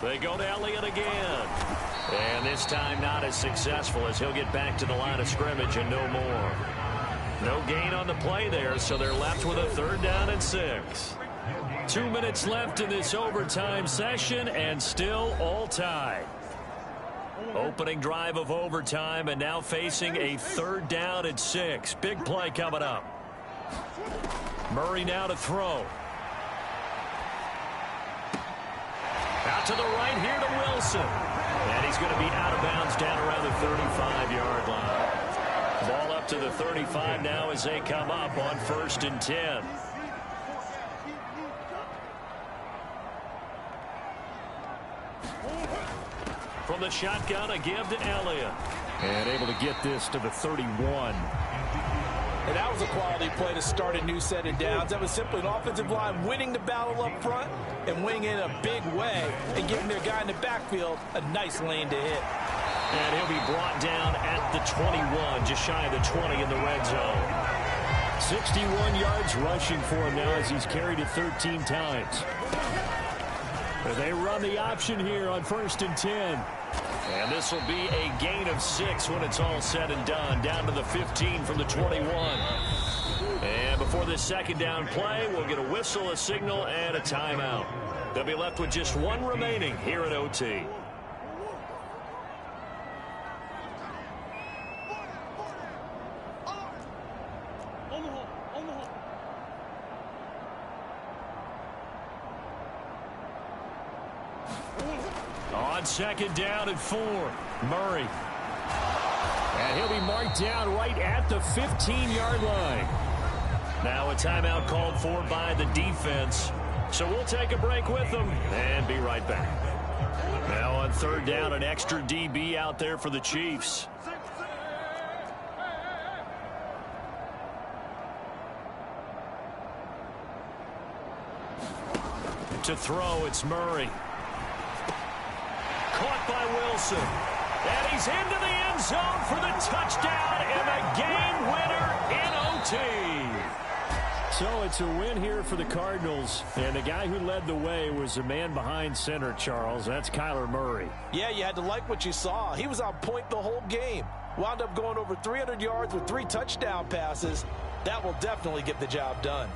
They go to Elliott again. And this time not as successful as he'll get back to the line of scrimmage and no more. No gain on the play there, so they're left with a 3rd down and 6. 2 minutes left in this overtime session and still all tied. Opening drive of overtime and now facing a 3rd down and 6. Big play coming up. Murray now to throw. Out to the right here to Wilson. And he's going to be out of bounds down around the 35-yard line. Ball up to the 35 now as they come up on 1st and 10. From the shotgun, a give to Elliott. And able to get this to the 31. And that was a quality play to start a new set of downs. That was simply an offensive line winning the battle up front and winning in a big way and giving their guy in the backfield a nice lane to hit. And he'll be brought down at the 21, just shy of the 20 in the red zone. 61 yards rushing for him now as he's carried it 13 times. They run the option here on 1st and 10. And this will be a gain of 6 when it's all said and done. Down to the 15 from the 21. And before this 2nd down play, we'll get a whistle, a signal, and a timeout. They'll be left with just 1 remaining here at OT. On 2nd down and 4, Murray. And he'll be marked down right at the 15-yard line. Now a timeout called for by the defense. So we'll take a break with them and be right back. Now on 3rd down, an extra DB out there for the Chiefs. To throw, it's Murray. Caught by Wilson. And he's into the end zone for the touchdown and the game winner in OT. So it's a win here for the Cardinals. And the guy who led the way was the man behind center, Charles. That's Kyler Murray. Yeah, you had to like what you saw. He was on point the whole game. Wound up going over 300 yards with 3 touchdown passes. That will definitely get the job done.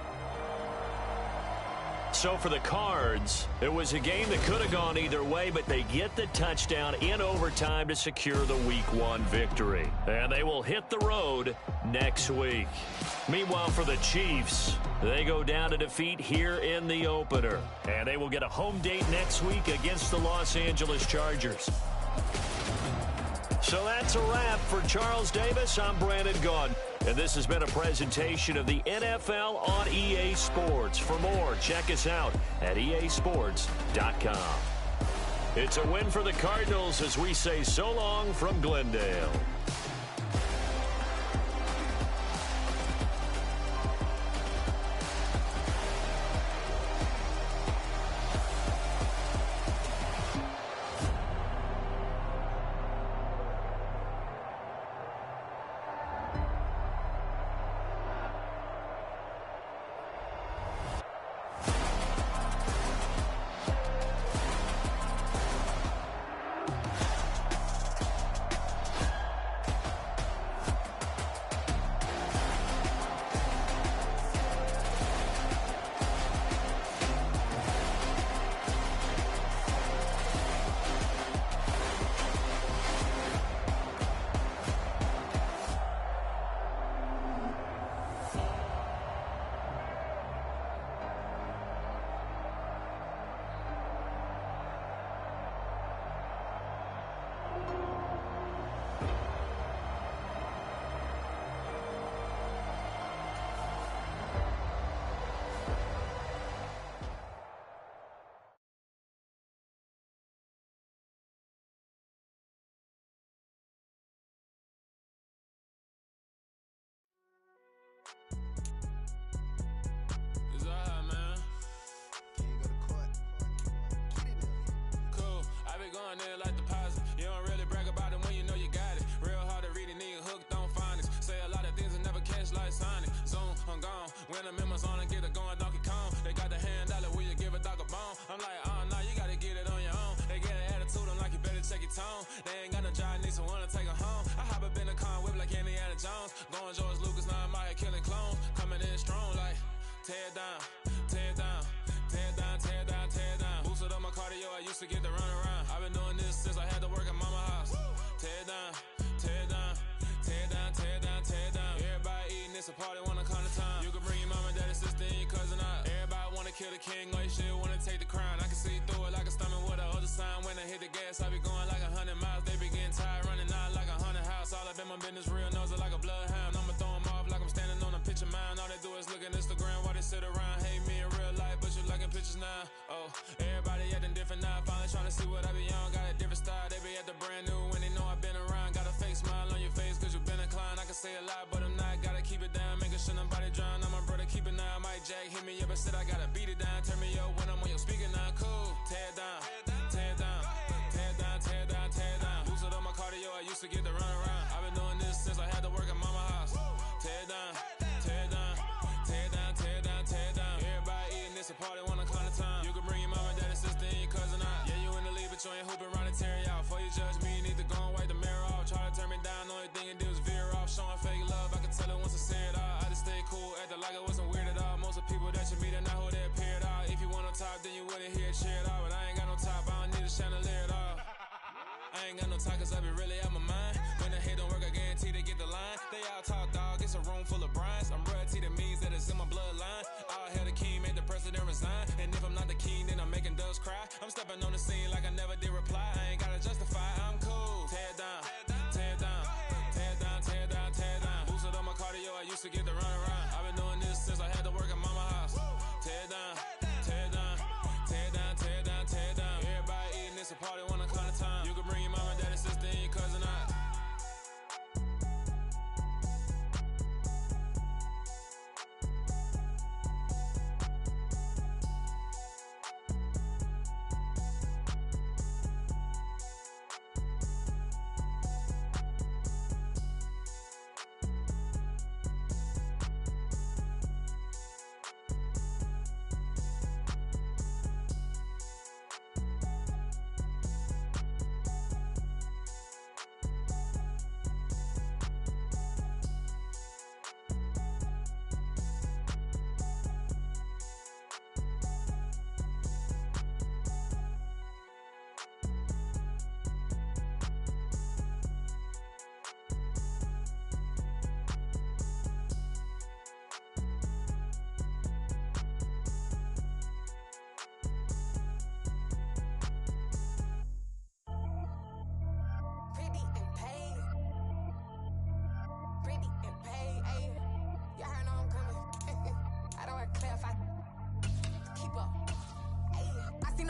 So for the Cards, it was a game that could have gone either way, but they get the touchdown in overtime to secure the Week 1 victory. And they will hit the road next week. Meanwhile, for the Chiefs, they go down to defeat here in the opener. And they will get a home date next week against the Los Angeles Chargers. So that's a wrap for Charles Davis. I'm Brandon Gaudin. And this has been a presentation of the NFL on EA Sports. For more, check us out at easports.com. It's a win for the Cardinals as we say so long from Glendale. it going in like deposit. You don't really brag about it when you know you got it. Real hard to read a nigga hooked on phonics. Say a lot of things and never catch like Sonic. Zoom, I'm gone. When I'm in my zone and get it going Donkey Kong. They got the hand dollar, will you give a dog a bone? I'm like, oh no, you gotta get it on your own. They get an attitude, I'm like, you better check your tone. They ain't got no job, need someone to take her home. I hop up in the car, whip like Indiana Jones. Going George Lucas, now I'm out here killing clones. Coming in strong like, tear down, tear down, tear down, tear down, tear down. Boosted up my cardio, I used to get to run around. I've been doing this since I had to work at mama house. Tear down, tear down, tear down, tear down, tear down. Everybody eating, it's a party, wanna come to time. You can bring your mama, daddy, sister, and your cousin out. Everybody wanna kill the king, or you shit wanna take the crown. I can see through it like a stomach with a other sign. When I hit the gas, I be going like 100 miles. They be getting tired, running out like 100 house. All up in my business, real nose like a bloodhound. I'ma throw them off like I'm standing on a picture mound. All they do is look at Instagram while they sit around. Hate me in real life, but you liking pictures now. Oh, everybody acting different now. Finally trying to see what I be on. Got a different style, they be at the brand new when they know I've been around. Got a fake smile on your face cause you been inclined. I can say a lot, but I'm not. Gotta keep it down, making sure nobody drown. I'm my brother, keep it now. Mike Jack hit me up and said I gotta beat it down. Turn me up when I'm on your speaker now. Cool, tear down, tear down, tear down, tear down, tear down. Boosted up my cardio, I used to get to run around. I've been doing this since I had to work at mama house. Tear down, tear down, tear down, tear down, tear down. Everybody eating, it's a party, wanna come to time. You can bring your mama, daddy, sister, and your cousin out. Yeah, you in the lead, but you ain't hooping around and tearing out. Before you judge me, you need to go and wipe the mirror off. Try to turn me down, the only thing it did was veer off. Showing fake love, I can tell it once I say it all. I just stay cool, acting like it wasn't weird at all. Most of the people that you meet are not who they appear at all. If you want on top, then you wouldn't hear it cheer at all. But I ain't got no top, I don't need a chandelier at all. I ain't got no time cause I be really out my mind. When the head don't work, I guarantee they get the line. They all talk dog, it's a room full of brinds. I'm royalty, that means that it's in my bloodline. All hell the king, made the president resign. And if I'm not the king, then I'm making doves cry. I'm stepping on the scene like I never did reply. I ain't gotta justify, I'm cool. Tear down, tear down, tear down, tear down, tear down. Boosted up my cardio, I used to get to run around. I've been doing this since I had to work at mama house. Tear down, tear down, tear down, tear down, tear down. Everybody eating, it's a party, wanna come to time. You can bring your mama, daddy, sister, and your cousin out.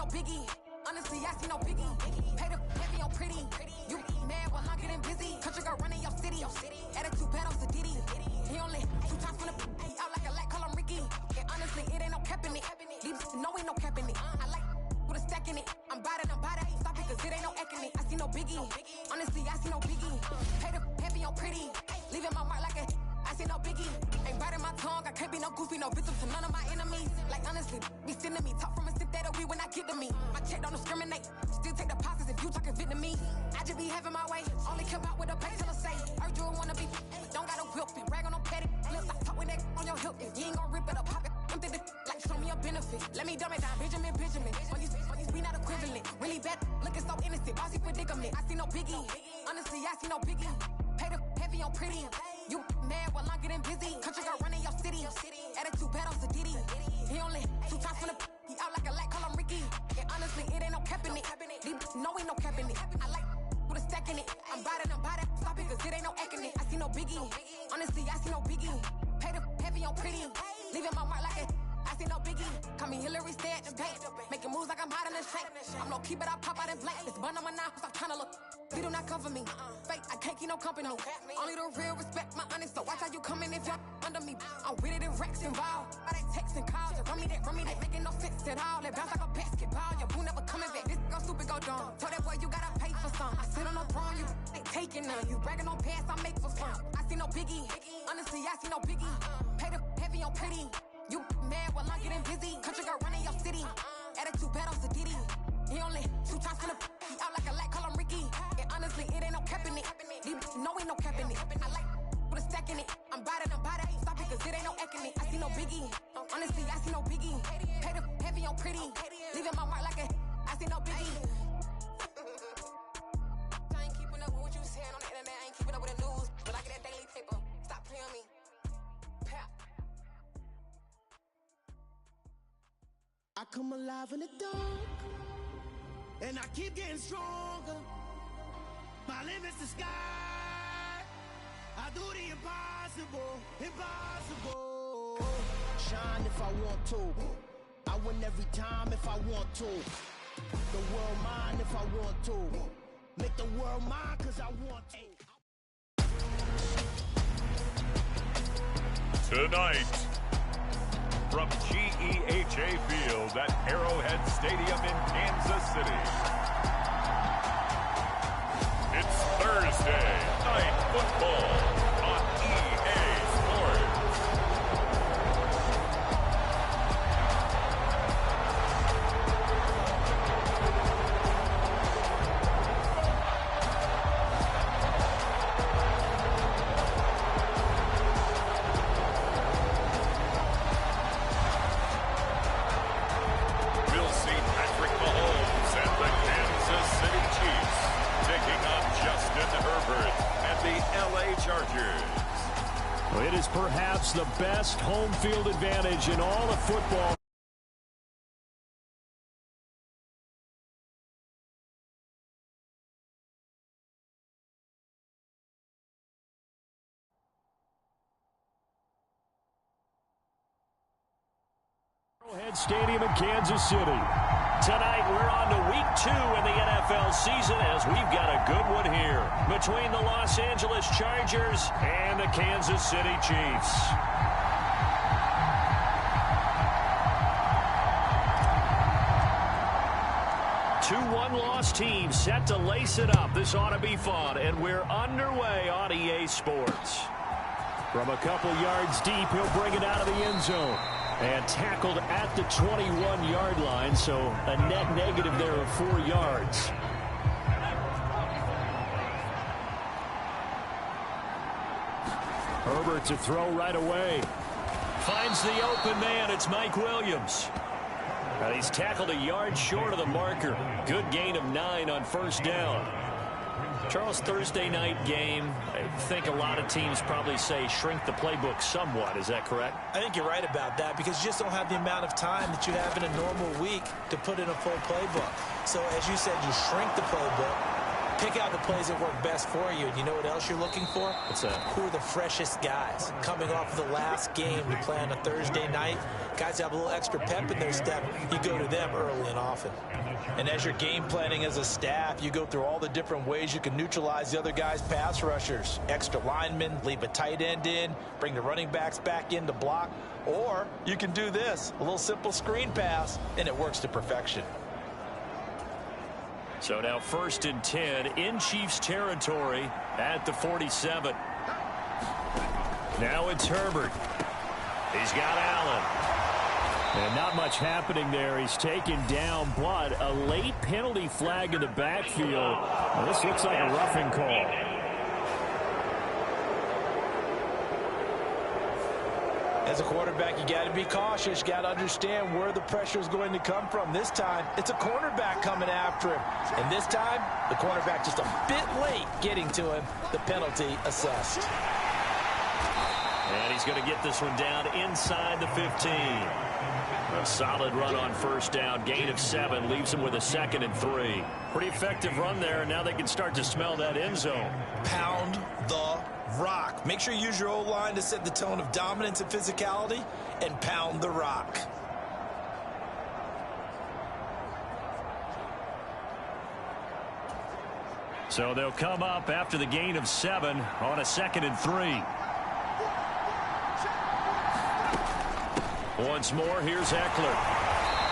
Biggie. Honestly, I see no biggie. Pay the heavy on pretty. You mad while I'm getting busy. Country girl running your city. Attitude bad on Diddy. He only 2 times from the out like a lack, call him Ricky. And honestly, it ain't no cap in it. These know ain't no cap in it. I like with a stack in it. I'm by that. Stop it, cause it ain't no acting it. I see no biggie. Honestly, I see no biggie. Pay the heavy on pretty. Leaving my mark like a I see no biggie. Ain't biting my tongue. I can't be no goofy, no victim to none of my enemies. Like honestly, be sending me talk from a sit that'll be when I get to me. My check don't discriminate. Still take deposits if you talking Vietnamese. I just be having my way. Only come out with a pay till I say. Heard you wanna be. Don't got no whip and rag on no petty. Lips like talk with that on your hip. If you ain't gon' rip it up, pop it. I'm thinking like show me a benefit. Let me dumb it down, Benjamin. On these we not equivalent. Really bad, looking so innocent. Bossy predicament. I see no biggie. Honestly, I see no biggie. Pay the heavy on pretty. You mad while I'm getting busy. Country girl running your city. Attitude bad on Diddy. He only 2 times from the he out like a lack, call him Ricky. And honestly, it ain't no cap in it. These know ain't no cap in it. I like with a stack in it. I'm by that. Stop it, cause it ain't no acting it. I see no biggie. Honestly, I see no biggie. Pay the heavy on pretty. Leaving my mark like a I see no biggie. Call me Hillary, stay at the bank. Making moves like I'm hot in the shank. I'm low key, but I pop out in blank. This bun on my knife, stop trying to look. They do not cover me. Fake, I can't keep no company. Only the real respect my honest. So watch how you coming if you're under me. I'm with it in Rex involved. All that text and calls, just run me that. Making no sense at all. That bounce like a basketball. Your boo never coming back. This go stupid, go dumb. Told that boy taking none. You bragging on pants, I make for fun. I see no biggie. Honestly, I see no biggie. Pay the heavy on pretty. You mad while I'm getting busy. Country girl running your city. Attitude bad on Sadidi. He only 2 times from the he out like a light, call him Ricky. And honestly, it ain't no cap in it. No, ain't no cap in it. I like with a stack in it. I'm bad, ain't stop it, cause it ain't no acting it. I see no biggie. Honestly, I see no biggie. Pay the heavy on pretty. Leaving my mark like a I see no biggie. I ain't keeping up with what you saying on the internet. I ain't keeping up with the news. But I get that daily paper. Stop playing on me. Pap. I come alive in the dark, and I keep getting stronger. My limit's the sky. I do the impossible, impossible. Shine if I want to. I win every time if I want to. The world mine if I want to. Make the world mine cause I want to. Tonight, from GEHA Field at Arrowhead Stadium in Kansas City, it's Thursday Night Football on EA Sports. We'll see Patrick Mahomes and the Kansas City Chiefs taking on Justin Herbert and the LA Chargers. Well, it is perhaps the best home field advantage in all of football. Arrowhead Stadium in Kansas City. Tonight, we're on to week 2 in the NFL season as we've got a good one here between the Los Angeles Chargers and the Kansas City Chiefs. Two one-loss teams set to lace it up. This ought to be fun, and we're underway on EA Sports. From a couple yards deep, he'll bring it out of the end zone. And tackled at the 21-yard line, so a net negative there of 4 yards. Herbert to throw right away. Finds the open man. It's Mike Williams. Now he's tackled a yard short of the marker. Good gain of 9 on first down. Charles, Thursday night game, I think a lot of teams probably say shrink the playbook somewhat. Is that correct? I think you're right about that because you just don't have the amount of time that you have in a normal week to put in a full playbook. So as you said, you shrink the playbook, pick out the plays that work best for you. And you know what else you're looking for? What's that? Who are the freshest guys coming off the last game to play on a Thursday night? Guys have a little extra pep in their step. You go to them early and often. And as you're game planning as a staff, you go through all the different ways you can neutralize the other guy's pass rushers. Extra linemen, leave a tight end in, bring the running backs back in to block. Or you can do this, a little simple screen pass, and it works to perfection. So now 1st and 10 in Chiefs territory at the 47. Now it's Herbert. He's got Allen. And not much happening there. He's taken down, but a late penalty flag in the backfield. Well, this looks like a roughing call. As a quarterback, you got to be cautious. You got to understand where the pressure is going to come from. This time, it's a cornerback coming after him. And this time, the cornerback just a bit late getting to him. The penalty assessed. And he's going to get this one down inside the 15. A solid run on first down. Gain of 7 leaves him with a 2nd and 3. Pretty effective run there. Now they can start to smell that end zone. Pound the rock. Make sure you use your O-line to set the tone of dominance and physicality, and pound the rock. So they'll come up after the gain of 7 on a 2nd and 3. Once more, here's Eckler.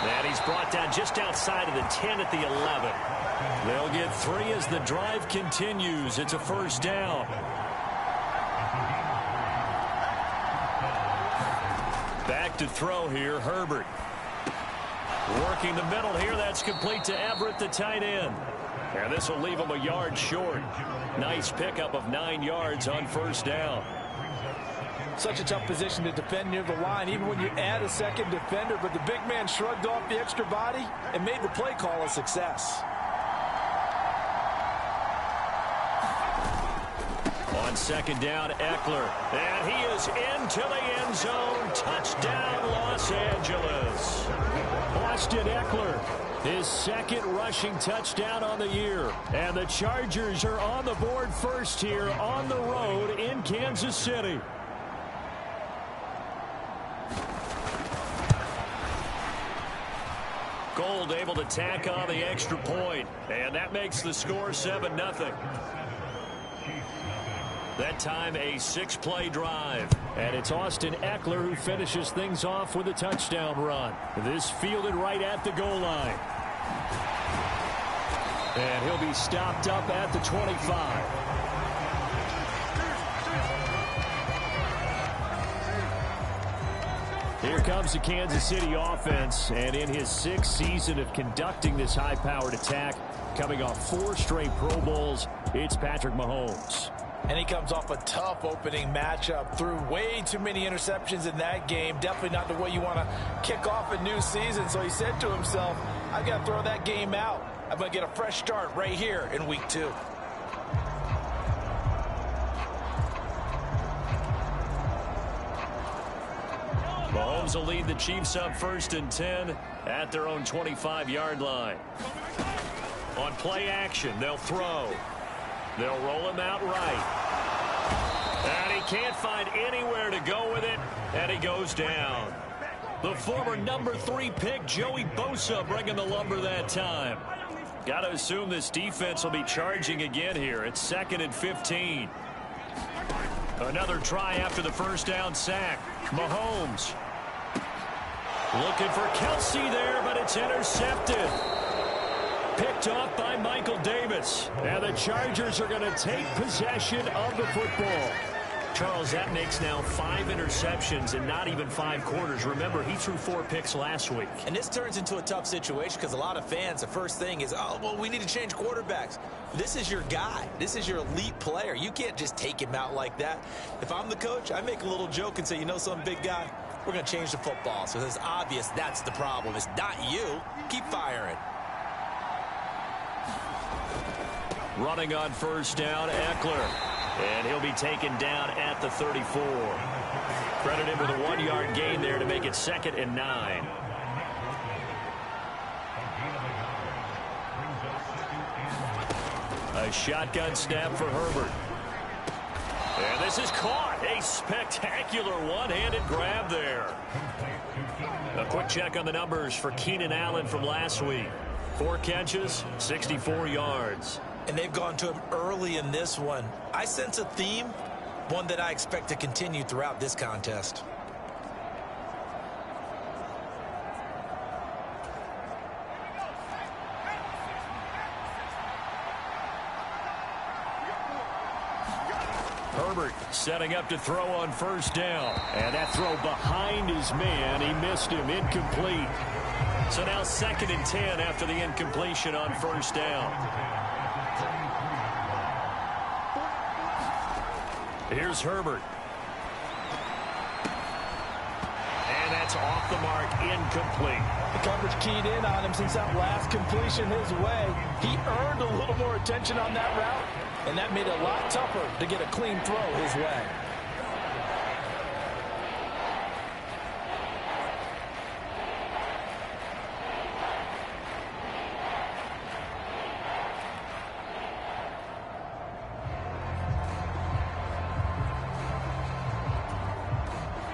And he's brought down just outside of the 10 at the 11. They'll get 3 as the drive continues. It's a first down. Back to throw here, Herbert. Working the middle here, that's complete to Everett, the tight end. And this will leave him a yard short. Nice pickup of 9 yards on first down. Such a tough position to defend near the line, even when you add a second defender, but the big man shrugged off the extra body and made the play call a success. On second down, Eckler. And he is into the end zone. Touchdown, Los Angeles. Austin Eckler, his second rushing touchdown on the year. And the Chargers are on the board first here on the road in Kansas City. Gold able to tack on the extra point. And that makes the score 7-0. That time a 6-play drive. And it's Austin Eckler who finishes things off with a touchdown run. This fielded right at the goal line. And he'll be stopped up at the 25. Here comes the Kansas City offense, and in his 6th season of conducting this high-powered attack, coming off 4 straight Pro Bowls, it's Patrick Mahomes. And he comes off a tough opening matchup. Threw way too many interceptions in that game. Definitely not the way you want to kick off a new season. So he said to himself, I've got to throw that game out. I'm going to get a fresh start right here in week 2. Mahomes will lead the Chiefs up 1st and 10 at their own 25-yard line. On play action, they'll throw. They'll roll him out right. And he can't find anywhere to go with it, and he goes down. The former number 3 pick, Joey Bosa, bringing the lumber that time. Got to assume this defense will be charging again here. It's 2nd and 15. Another try after the first down sack. Mahomes looking for Kelsey there, but it's intercepted. Picked off by Michael Davis. And the Chargers are going to take possession of the football. Charles, that makes now 5 interceptions in not even 5 quarters. Remember, he threw 4 picks last week. And this turns into a tough situation because a lot of fans, the first thing is, oh, well, we need to change quarterbacks. This is your guy. This is your elite player. You can't just take him out like that. If I'm the coach, I make a little joke and say, you know something, big guy? We're going to change the football. So it's obvious that's the problem. It's not you. Keep firing. Running on first down, Eckler. And he'll be taken down at the 34. Credit him with a 1-yard gain there to make it 2nd and 9. A shotgun snap for Herbert. And this is caught. A spectacular one-handed grab there. A quick check on the numbers for Keenan Allen from last week. 4 catches, 64 yards. And they've gone to him early in this one. I sense a theme, one that I expect to continue throughout this contest. Herbert setting up to throw on first down. And that throw behind his man. He missed him. Incomplete. So now 2nd and 10 after the incompletion on first down. Here's Herbert. And that's off the mark, incomplete. The coverage keyed in on him since that last completion his way. He earned a little more attention on that route, and that made it a lot tougher to get a clean throw his way.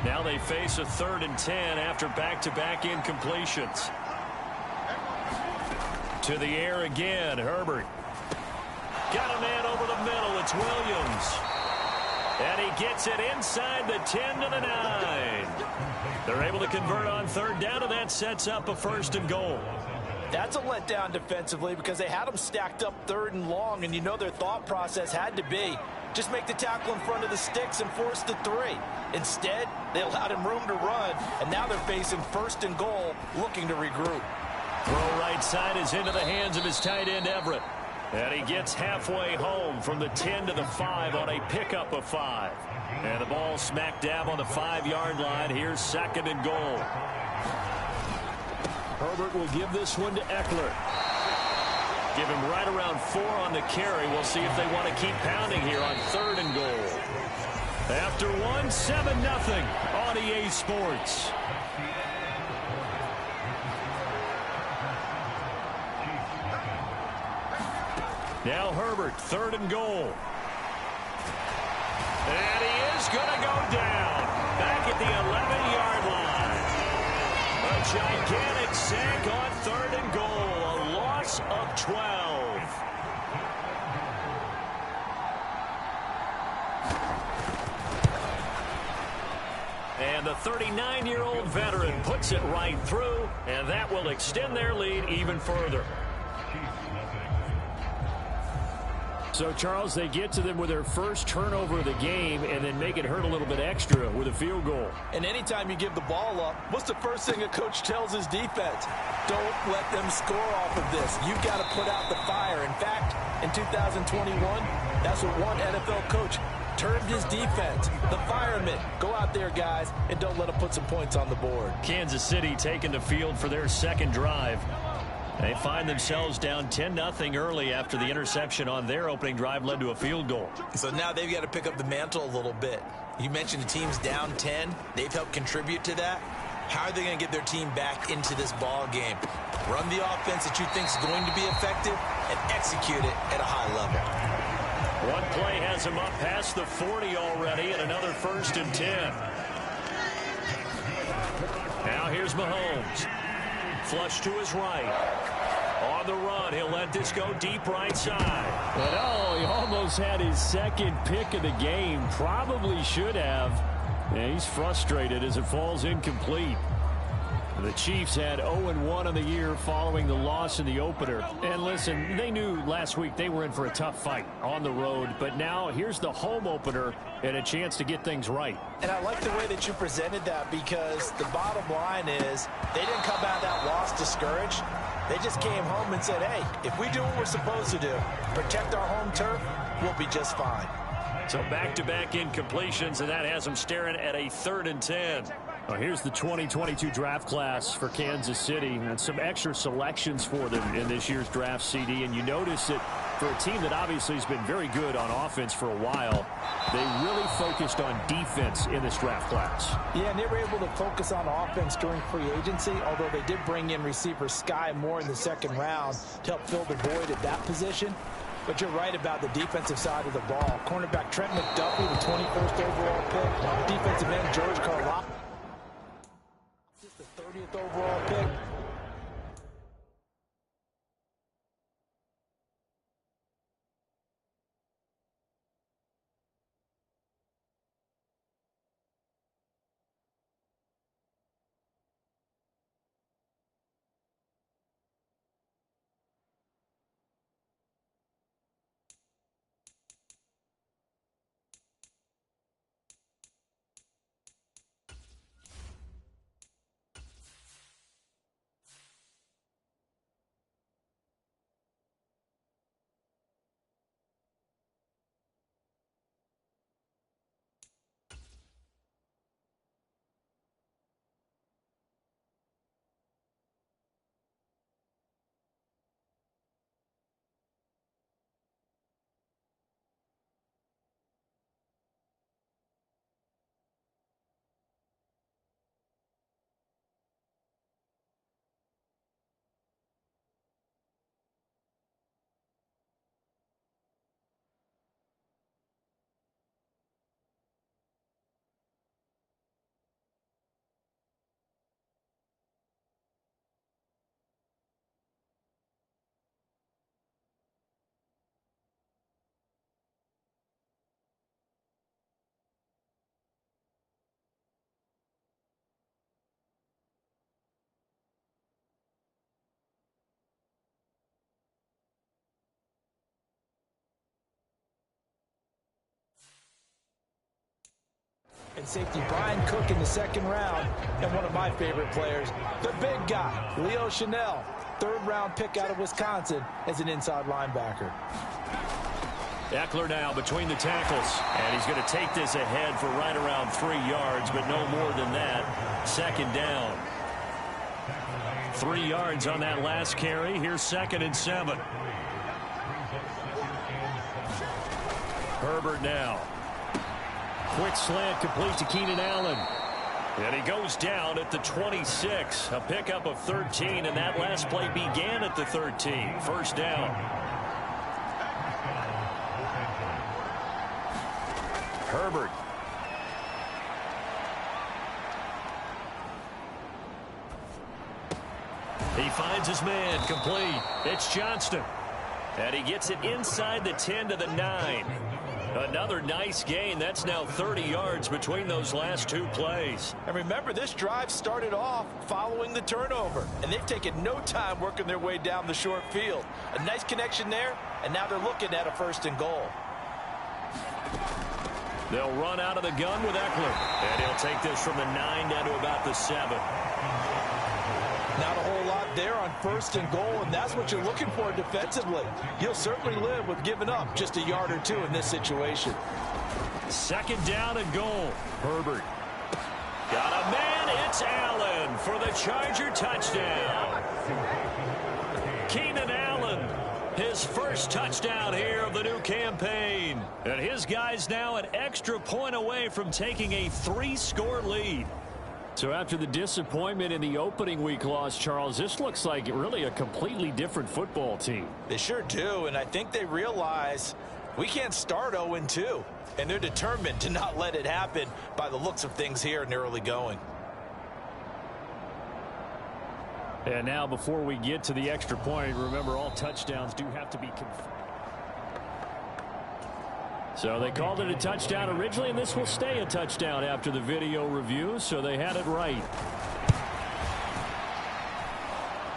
Now they face a 3rd and 10 after back-to-back incompletions. To the air again, Herbert. Got a man over the middle. It's Williams. And he gets it inside the 10 to the 9. They're able to convert on third down, and that sets up a 1st and goal. That's a letdown defensively because they had them stacked up 3rd and long, and you know their thought process had to be just make the tackle in front of the sticks and force the 3. Instead, they allowed him room to run, and now they're facing 1st and goal, looking to regroup. Throw right side is into the hands of his tight end, Everett. And he gets halfway home from the 10 to the 5 on a pickup of 5. And the ball smack dab on the 5-yard line. Here's 2nd and goal. Herbert will give this one to Eckler. Give him right around 4 on the carry. We'll see if they want to keep pounding here on 3rd and goal. After 1, 7-0 on EA Sports. Now Herbert, 3rd and goal. And he is going to go down. Back at the 11-yard line. A gigantic sack on 3rd and goal. A loss of 12. And the 39-year-old veteran puts it right through, and that will extend their lead even further. So, Charles, they get to them with their first turnover of the game and then make it hurt a little bit extra with a field goal. And anytime you give the ball up, what's the first thing a coach tells his defense? Don't let them score off of this. You've got to put out the fire. In fact, in 2021, that's what one NFL coach termed his defense, the firemen. Go out there, guys, and don't let them put some points on the board. Kansas City taking the field for their second drive. They find themselves down 10-0 early after the interception on their opening drive led to a field goal. So now they've got to pick up the mantle a little bit. You mentioned the team's down 10. They've helped contribute to that. How are they going to get their team back into this ball game? Run the offense that you think is going to be effective and execute it at a high level. One play has him up past the 40 already, and another 1st and 10. Now here's Mahomes. Flush to his right. On the run, he'll let this go deep right side. But oh, he almost had his second pick of the game. Probably should have. And he's frustrated as it falls incomplete. The Chiefs had 0-1 on the year following the loss in the opener. And listen, they knew last week they were in for a tough fight on the road. But now here's the home opener and a chance to get things right. And I like the way that you presented that because the bottom line is they didn't come out of that loss discouraged. They just came home and said, hey, if we do what we're supposed to do, protect our home turf, we'll be just fine. So back-to-back incompletions, and that has them staring at a 3rd and 10. Well, here's the 2022 draft class for Kansas City, and some extra selections for them in this year's draft CD. And you notice that for a team that obviously has been very good on offense for a while, they really focused on defense in this draft class. Yeah, and they were able to focus on offense during free agency, although they did bring in receiver Sky Moore in the 2nd round to help fill the void at that position. But you're right about the defensive side of the ball. Cornerback Trent McDuffie, the 21st overall pick. Defensive end George Karlaftis, the 30th overall pick. And safety Brian Cook in the second round. And one of my favorite players, the big guy, Leo Chanel, third-round pick out of Wisconsin as an inside linebacker. Eckler now between the tackles. And he's going to take this ahead for right around 3 yards, but no more than that. Second down. 3 yards on that last carry. Here's 2nd and 7. Herbert now. Quick slant complete to Keenan Allen. And he goes down at the 26. A pickup of 13, and that last play began at the 13. First down. Herbert. He finds his man, complete. It's Johnston. And he gets it inside the 10 to the 9. Another nice gain. That's now 30 yards between those last 2 plays. And remember, this drive started off following the turnover, and they've taken no time working their way down the short field. A nice connection there, and now they're looking at a 1st and goal. They'll run out of the gun with Eckler, and he'll take this from the 9 down to about the 7. Not a whole lot there on 1st and goal, and that's what you're looking for defensively. You'll certainly live with giving up just a yard or 2 in this situation. 2nd down and goal. Herbert. Got a man. It's Allen for the Charger touchdown. Keenan Allen, his first touchdown here of the new campaign. And his guys now an extra point away from taking a 3-score lead. So after the disappointment in the opening week loss, Charles, this looks like really a completely different football team. They sure do, and I think they realize we can't start 0-2, and they're determined to not let it happen by the looks of things here in the early going. And now before we get to the extra point, remember all touchdowns do have to be confirmed. So they called it a touchdown originally, and this will stay a touchdown after the video review, so they had it right.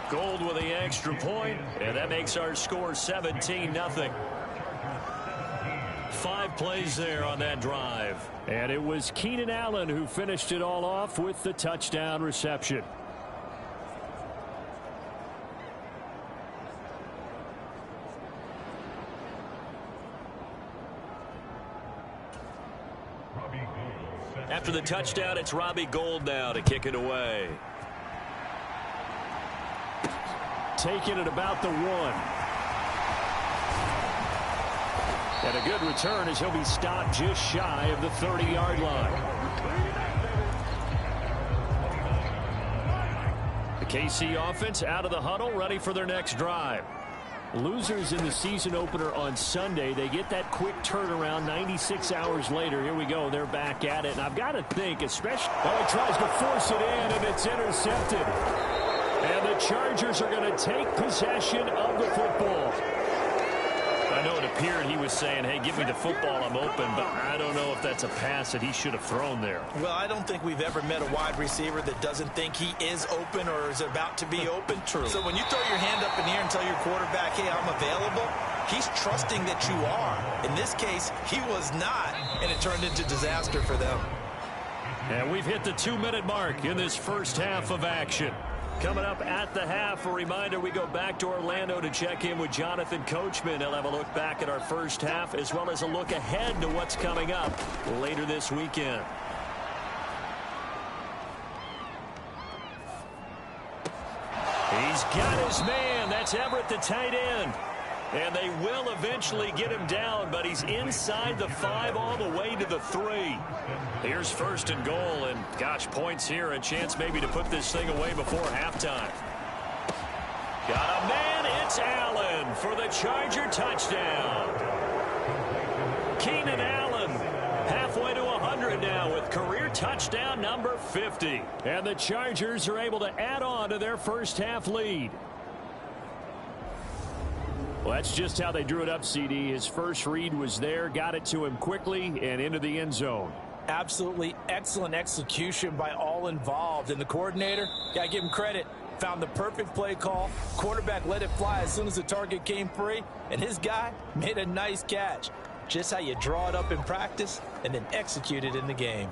Gold with the extra point, and that makes our score 17-0. 5 plays there on that drive. And it was Keenan Allen who finished it all off with the touchdown reception. After the touchdown, it's Robbie Gould now to kick it away. Taking it about the 1. And a good return as he'll be stopped just shy of the 30-yard line. The KC offense out of the huddle, ready for their next drive. Losers in the season opener on Sunday. They get that quick turnaround 96 hours later. Here we go. They're back at it. And I've got to think, especially... Oh, he tries to force it in, and it's intercepted. And the Chargers are going to take possession of the football. I know it appeared he was saying, hey, give me the football, I'm open, but I don't know if that's a pass that he should have thrown there. Well, I don't think we've ever met a wide receiver that doesn't think he is open or is about to be open. True. So when you throw your hand up in the air and tell your quarterback, hey, I'm available, he's trusting that you are. In this case, he was not, and it turned into disaster for them. And we've hit the 2-minute mark in this first half of action. Coming up at the half, a reminder, we go back to Orlando to check in with Jonathan Coachman. He'll have a look back at our first half as well as a look ahead to what's coming up later this weekend. He's got his man. That's Everett, the tight end. And they will eventually get him down, but he's inside the 5 all the way to the 3. Here's 1st and goal, and gosh, points here, a chance maybe to put this thing away before halftime. Got a man, it's Allen for the Charger touchdown. Keenan Allen halfway to 100 now with career touchdown number 50. And the Chargers are able to add on to their first half lead. Well, that's just how they drew it up, CD. His first read was there, got it to him quickly, and into the end zone. Absolutely excellent execution by all involved. And the coordinator, gotta give him credit, found the perfect play call. Quarterback let it fly as soon as the target came free, and his guy made a nice catch. Just how you draw it up in practice and then execute it in the game.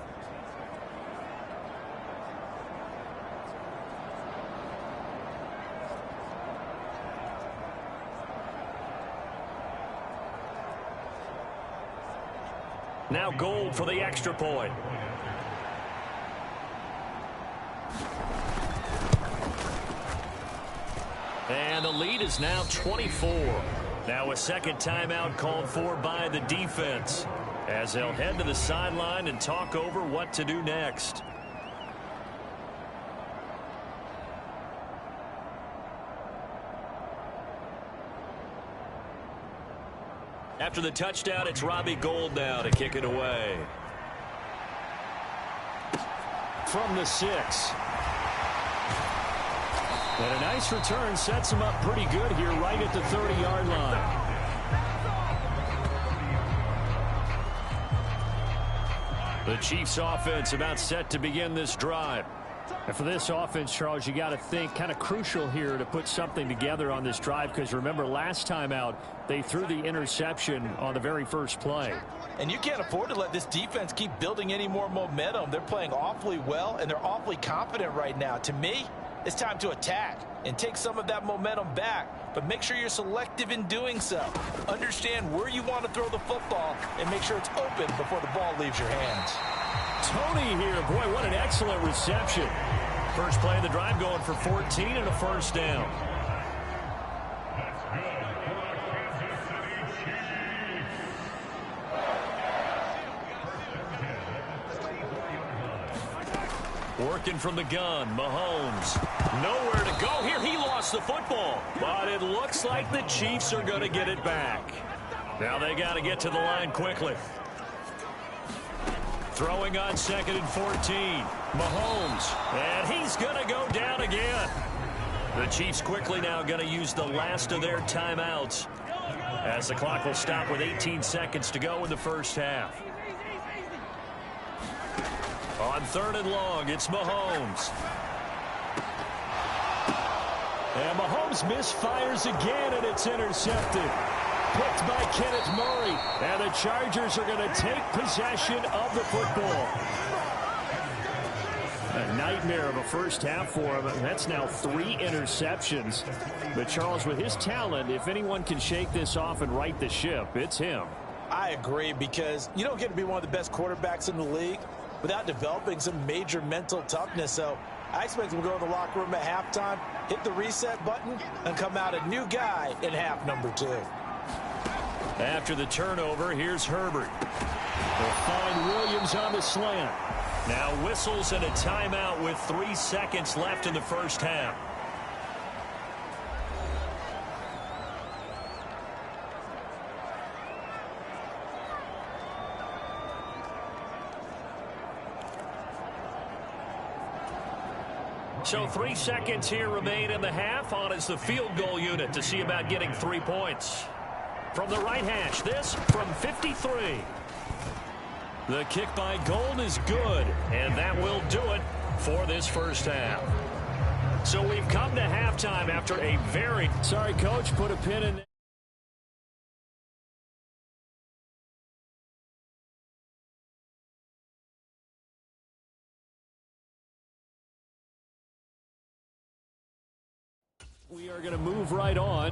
Now Gold for the extra point. And the lead is now 24. Now a second timeout called for by the defense, as they'll head to the sideline and talk over what to do next. After the touchdown, it's Robbie Gould now to kick it away. From the 6. And a nice return sets him up pretty good here right at the 30-yard line. The Chiefs offense about set to begin this drive. And for this offense, Charles, you got to think kind of crucial here to put something together on this drive, because remember last time out they threw the interception on the very first play. And you can't afford to let this defense keep building any more momentum. They're playing awfully well, and they're awfully confident right now. To me, it's time to attack and take some of that momentum back, but make sure you're selective in doing so. Understand where you want to throw the football and make sure it's open before the ball leaves your hands. Tony here. Boy, what an excellent reception. First play of the drive going for 14 and a first down. Working from the gun, Mahomes. Nowhere to go here. He lost the football, but it looks like the Chiefs are going to get it back. Now they got to get to the line quickly. Throwing on 2nd and 14. Mahomes. And he's going to go down again. The Chiefs quickly now going to use the last of their timeouts, as the clock will stop with 18 seconds to go in the first half. On 3rd and long, it's Mahomes. And Mahomes misfires again, and it's intercepted. Picked by Kenneth Murray. And the Chargers are going to take possession of the football. A nightmare of a first half for him. That's now 3 interceptions. But Charles, with his talent, if anyone can shake this off and right the ship, it's him. I agree, because you don't get to be one of the best quarterbacks in the league without developing some major mental toughness. So I expect him to go in the locker room at halftime, hit the reset button, and come out a new guy in half number 2. After the turnover, here's Herbert. They'll find Williams on the slant. Now whistles and a timeout with 3 seconds left in the first half. So 3 seconds here remain in the half. On is the field goal unit to see about getting 3 points. From the right hash, this from 53. The kick by Gould is good, and that will do it for this first half. So we've come to halftime after a very... Sorry, Coach, put a pin in... We are going to move right on.